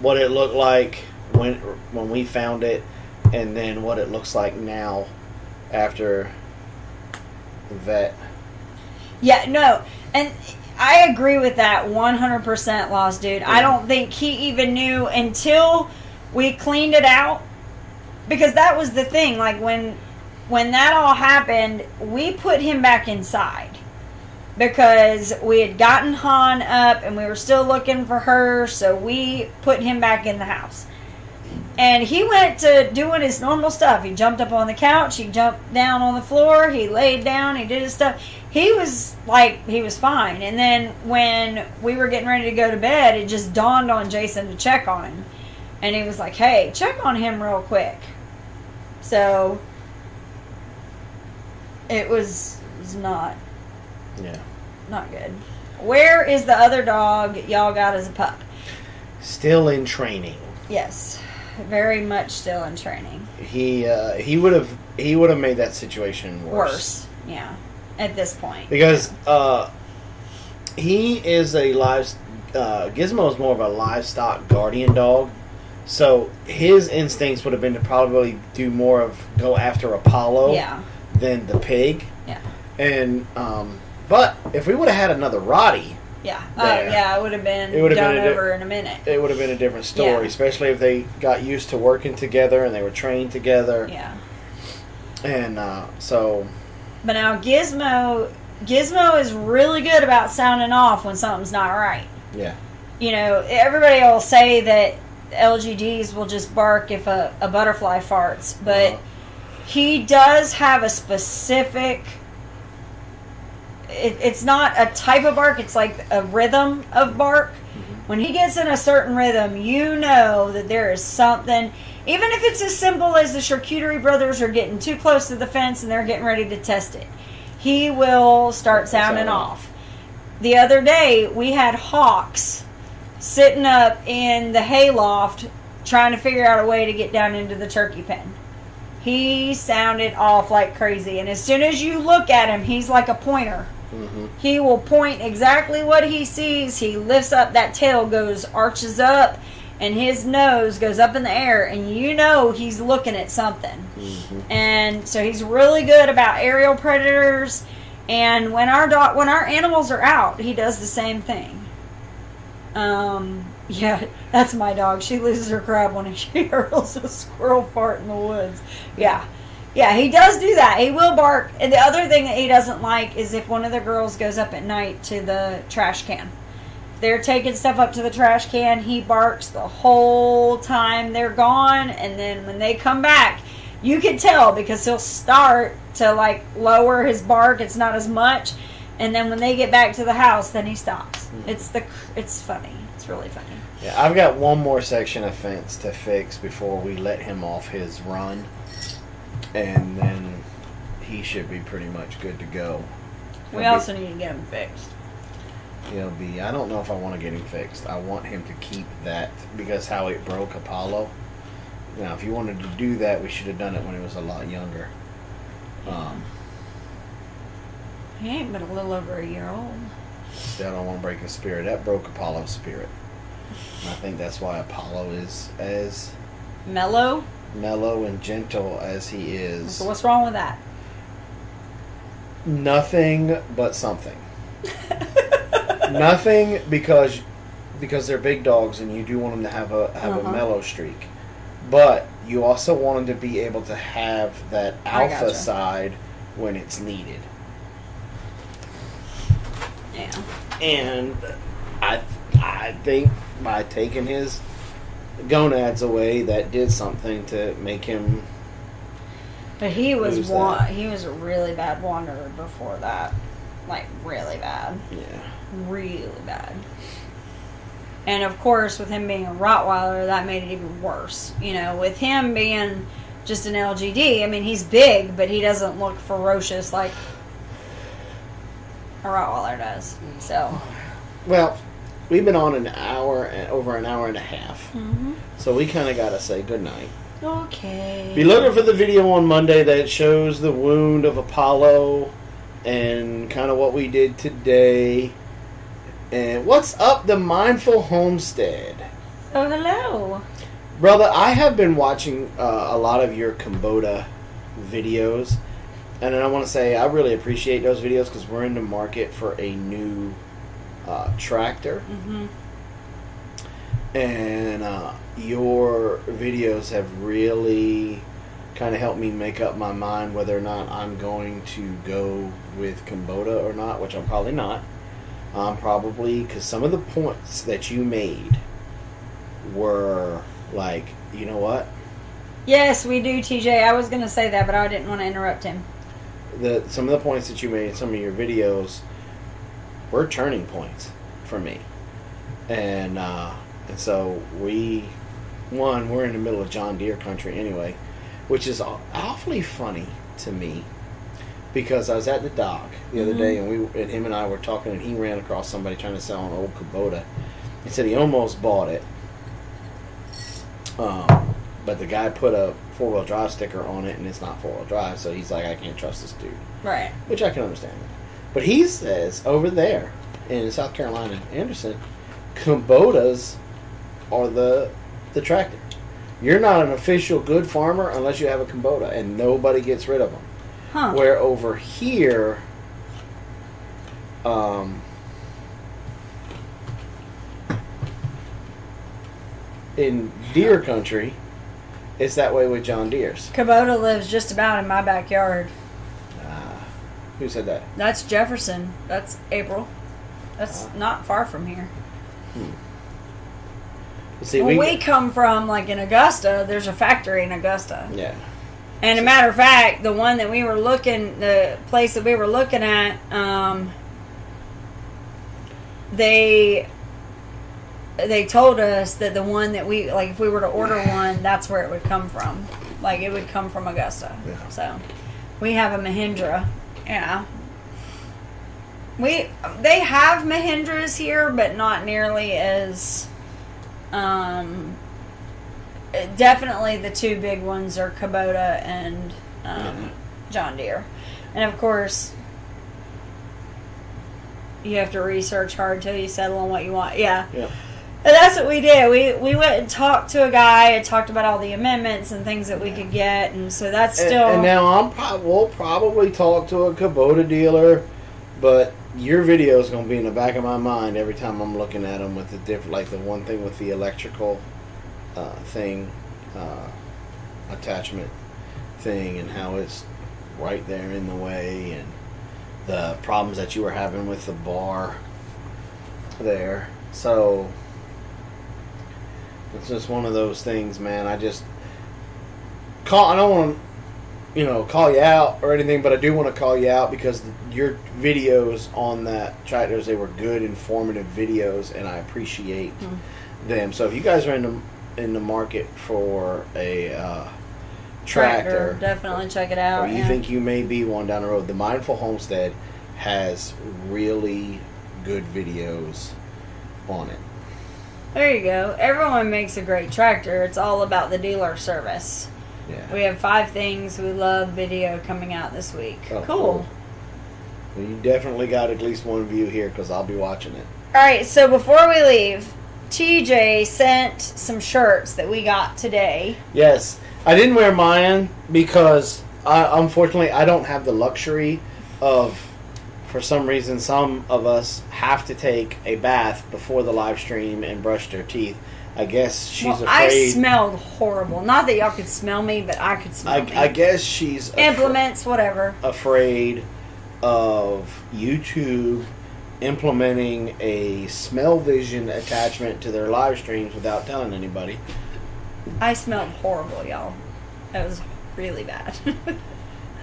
what it looked like when we found it, and then what it looks like now after the vet. Yeah, no, and I agree with that 100%, Lost Dude. I don't think he even knew until we cleaned it out, because that was the thing. Like, when that all happened, we put him back inside because we had gotten Han up and we were still looking for her, so we put him back in the house. And he went to doing his normal stuff. He jumped up on the couch, he jumped down on the floor, he laid down, he did his stuff. He was fine. And then when we were getting ready to go to bed, it just dawned on Jason to check on him. And he was like, hey, check on him real quick. So it was not good. Where is the other dog y'all got as a pup? Still in training. Yes, very much still in training. He would have made that situation worse. Yeah, at this point. Because he is Gizmo is more of a livestock guardian dog. So his instincts would have been to probably do more of go after Apollo than the pig. Yeah. And but if we would have had another Roddy, it would have been done over in a minute. It would have been a different story, especially if they got used to working together and they were trained together. Yeah. And But now Gizmo is really good about sounding off when something's not right. Yeah. You know, everybody will say that LGDs will just bark if a butterfly farts, but he does have a specific... It's not a type of bark, it's like a rhythm of bark. Mm-hmm. When he gets in a certain rhythm, you know that there is something, even if it's as simple as the charcuterie brothers are getting too close to the fence and they're getting ready to test it. He will start sounding off. The other day, we had hawks sitting up in the hayloft trying to figure out a way to get down into the turkey pen. He sounded off like crazy, and as soon as you look at him, he's like a pointer. Mm-hmm. He will point exactly what he sees. He lifts up, that tail arches up, and his nose goes up in the air, and you know he's looking at something. Mm-hmm. And so he's really good about aerial predators, and when our animals are out, he does the same thing. Yeah, that's my dog. She loses her crap when she hurls a squirrel fart in the woods. Yeah, he does do that. He will bark. And the other thing that he doesn't like is if one of the girls goes up at night to the trash can. If they're taking stuff up to the trash can, he barks the whole time they're gone. And then when they come back, you can tell because he'll start to like lower his bark. It's not as much. And then when they get back to the house, then he stops. It's funny. It's really funny. Yeah, I've got one more section of fence to fix before we let him off his run. And then he should be pretty much good to go. We also need to get him fixed. I don't know if I want to get him fixed. I want him to keep that because how it broke Apollo. Now, if you wanted to do that, we should have done it when he was a lot younger. He ain't been a little over a year old. Still don't want to break his spirit. That broke Apollo's spirit. And I think that's why Apollo is as mellow and gentle as he is. So what's wrong with that? Nothing but something. Nothing because they're big dogs and you do want them to have a mellow streak. But you also want them to be able to have that alpha side when it's needed. Yeah. And I think by taking his gonads away, that did something to make him. But he was a really bad wanderer before that, like really bad. Yeah. Really bad. And of course, with him being a Rottweiler, that made it even worse. With him being just an LGD, I mean, he's big, but he doesn't look ferocious like a Rottweiler does. So. Well, we've been on over an hour and a half. Mm-hmm. So we kind of got to say goodnight. Okay. Be looking for the video on Monday that shows the wound of Apollo and kind of what we did today. And what's up, the Mindful Homestead? Oh, hello. Brother, I have been watching a lot of your Kubota videos. And I want to say I really appreciate those videos because we're in the market for a new tractor. Mm-hmm. And your videos have really kind of help me make up my mind whether or not I'm going to go with Kubota or not, which I'm probably not. Probably because some of the points that you made were like, you know what? Yes, we do, TJ. I was going to say that, but I didn't want to interrupt him. Some of the points that you made in some of your videos were turning points for me. And so we're in the middle of John Deere country anyway, which is awfully funny to me because I was at the dock the other day and him and I were talking and he ran across somebody trying to sell an old Kubota. He said he almost bought it. But the guy put a 4-wheel drive sticker on it and it's not 4-wheel drive, so he's like, I can't trust this dude. Right. Which I can understand. But he says over there in South Carolina, Anderson, Kubotas are the tractor. You're not an official good farmer unless you have a Kubota, and nobody gets rid of them. Huh. Where over here, in Deere country, it's that way with John Deere's. Kubota lives just about in my backyard. Who said that? That's Jefferson. That's April. That's not far from here. See, we come from, like, in Augusta. There's a factory in Augusta. Yeah. And a matter of fact, the place that we were looking at, they told us that the one that we, like, if we were to order one, that's where it would come from. Like, it would come from Augusta. Yeah. So, we have a Mahindra. Yeah. They have Mahindras here, but not nearly as, definitely the two big ones are Kubota and John Deere. And of course, you have to research hard till you settle on what you want. Yeah. And that's what we did. We went and talked to a guy and talked about all the amendments and things that we could get, and so that's still. And now we'll probably talk to a Kubota dealer, but your video is going to be in the back of my mind every time I'm looking at them with the different, like the one thing with the electrical attachment thing, and how it's right there in the way, and the problems that you were having with the bar there. So it's just one of those things, man. I don't want to, call you out or anything, but I do want to call you out because your videos on that tractors, they were good, informative videos, and I appreciate them. So if you guys are in the market for a tractor, definitely check it out. Or you think you may be one down the road, the Mindful Homestead has really good videos on it. There you go. Everyone makes a great tractor. It's all about the dealer service. Yeah. We have 5 things we love video coming out this week. Oh, cool. Well, you definitely got at least one view here because I'll be watching it. All right, so before we leave, TJ sent some shirts that we got today. Yes. I didn't wear mine because, unfortunately, I don't have the luxury of, for some reason, some of us have to take a bath before the live stream and brush their teeth. I guess she's afraid. I smelled horrible. Not that y'all could smell me, but I could smell me. I guess she's implements, whatever. Afraid of YouTube implementing a smell vision attachment to their live streams without telling anybody. I smelled horrible, y'all. That was really bad.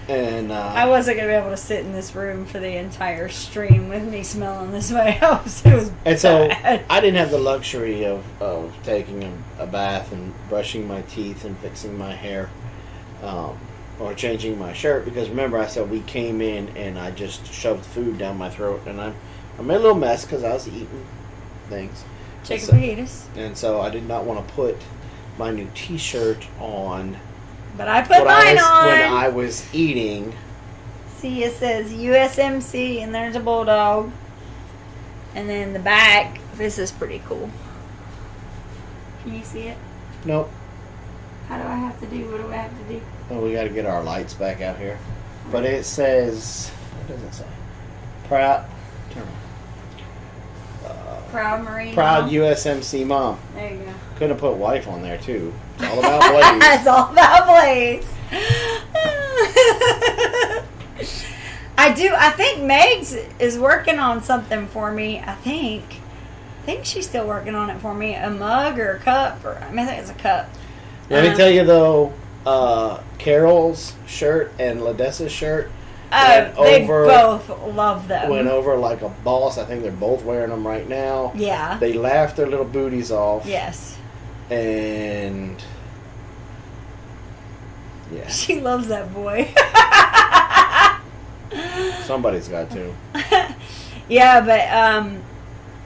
And I wasn't going to be able to sit in this room for the entire stream with me smelling this way. It was and bad. So I didn't have the luxury of taking a bath and brushing my teeth and fixing my hair or changing my shirt, because remember I said we came in and I just shoved food down my throat, and I made a little mess because I was eating things. Chicken fajitas. And so I did not want to put my new t-shirt on. But I put mine on. When I was eating. See, it says USMC, and there's a bulldog. And then the back, this is pretty cool. Can you see it? Nope. What do I have to do? Well, we got to get our lights back out here. But it says, what does it say? Proud Marine. Proud Mom. USMC mom. There you go. Could have put wife on there too. It's all about Blaze. It's all about Blaze. I think Megs is working on something for me. I think she's still working on it for me. A mug or a cup, or I think it's a cup. Let me tell you though, Carol's shirt and Ladessa's shirt. They both love them. Went over like a boss. I think they're both wearing them right now. Yeah. They laughed their little booties off. Yes. And yeah, she loves that boy. Somebody's got to. Yeah, but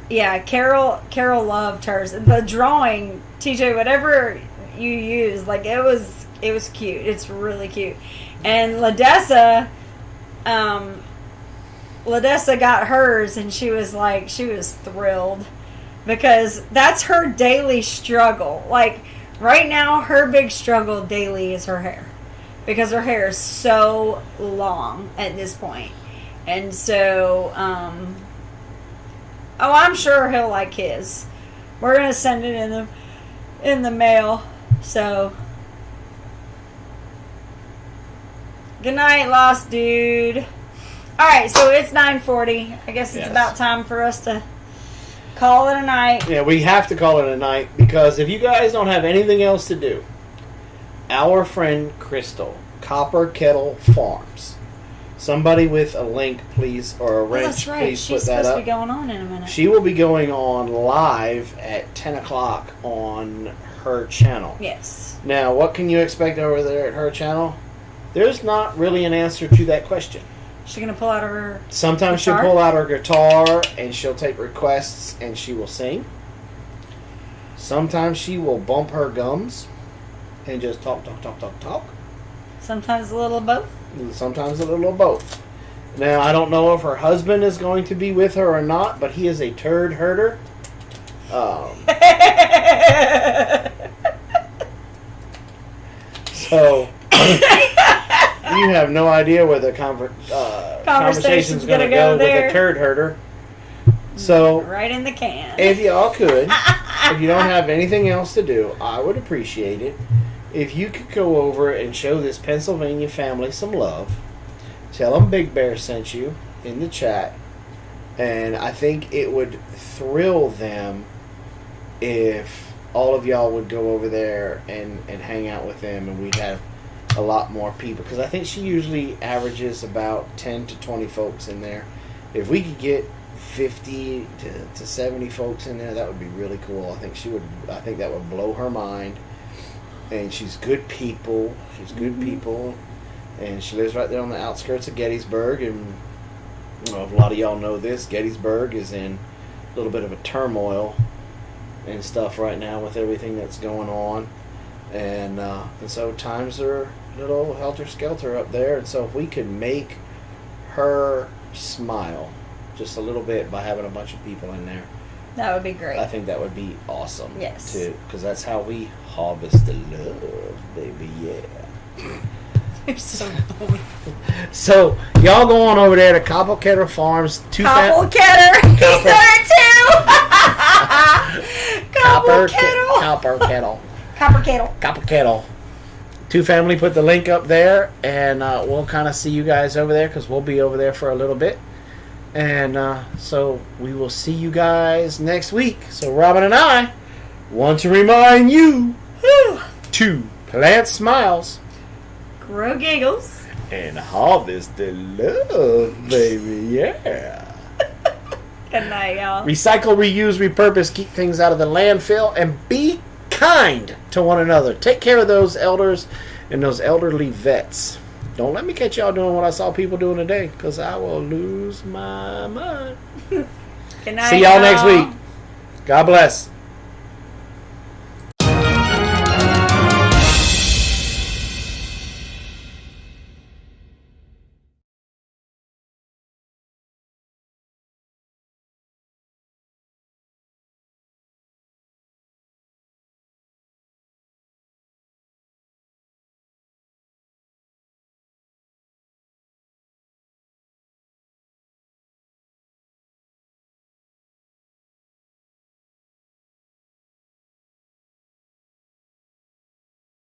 yeah, Carol loved hers. The drawing, TJ, whatever you use, like it was cute. It's really cute. And Ladessa got hers, and she was thrilled because that's her daily struggle. Like right now, her big struggle daily is her hair, because her hair is so long at this point. And so, I'm sure he'll like his. We're gonna send it in the mail. So, good night, lost dude. All right, so it's 9:40. I guess it's about time for us to call it a night. Yeah, we have to call it a night, because if you guys don't have anything else to do, our friend Crystal, Copper Kettle Farms. Somebody with a link, please, or a wrench, that's right. please She's put that up. supposed to be going on in a minute. She will be going on live at 10 o'clock on her channel. Yes. Now, what can you expect over there at her channel? There's not really an answer to that question. She's going to pull out her Sometimes guitar? she'll pull out her guitar and she'll take requests and she will sing. Sometimes she will bump her gums and just talk. Sometimes a little of both. Sometimes a little of both. Now, I don't know if her husband is going to be with her or not, but he is a turd herder. So, you have no idea where the conversation's going to go with a turd herder. So, right in the can. if y'all could, if you don't have anything else to do, I would appreciate it if you could go over and show this Pennsylvania family some love. Tell them Big Bear sent you in the chat. And I think it would thrill them if all of y'all would go over there and hang out with them, and we'd have a lot more people. Because I think she usually averages about 10 to 20 folks in there. If we could get 50 to 70 folks in there, that would be really cool. I think that would blow her mind. And she's good people. And she lives right there on the outskirts of Gettysburg. And well, if a lot of y'all know this, Gettysburg is in a little bit of a turmoil and stuff right now with everything that's going on. And so times are a little helter-skelter up there. And so if we could make her smile just a little bit by having a bunch of people in there, that would be great. I think that would be awesome. Yes. Too, because that's how we harvest the love, baby. Yeah. You're so funny. So y'all go on over there to Copper Kettle Farms. Copper Kettle. He's there too. Copper Kettle. Copper Kettle. Copper Kettle. Copper Kettle. Two Family put the link up there, and we'll kind of see you guys over there because we'll be over there for a little bit. And so we will see you guys next week. So Robin and I want to remind you to plant smiles, grow giggles, and harvest the love, baby. Yeah. Good night, y'all. Recycle, reuse, repurpose, keep things out of the landfill, and be kind to one another. Take care of those elders and those elderly vets. Don't let me catch y'all doing what I saw people doing today, because I will lose my mind. Good night, see y'all next week. God bless.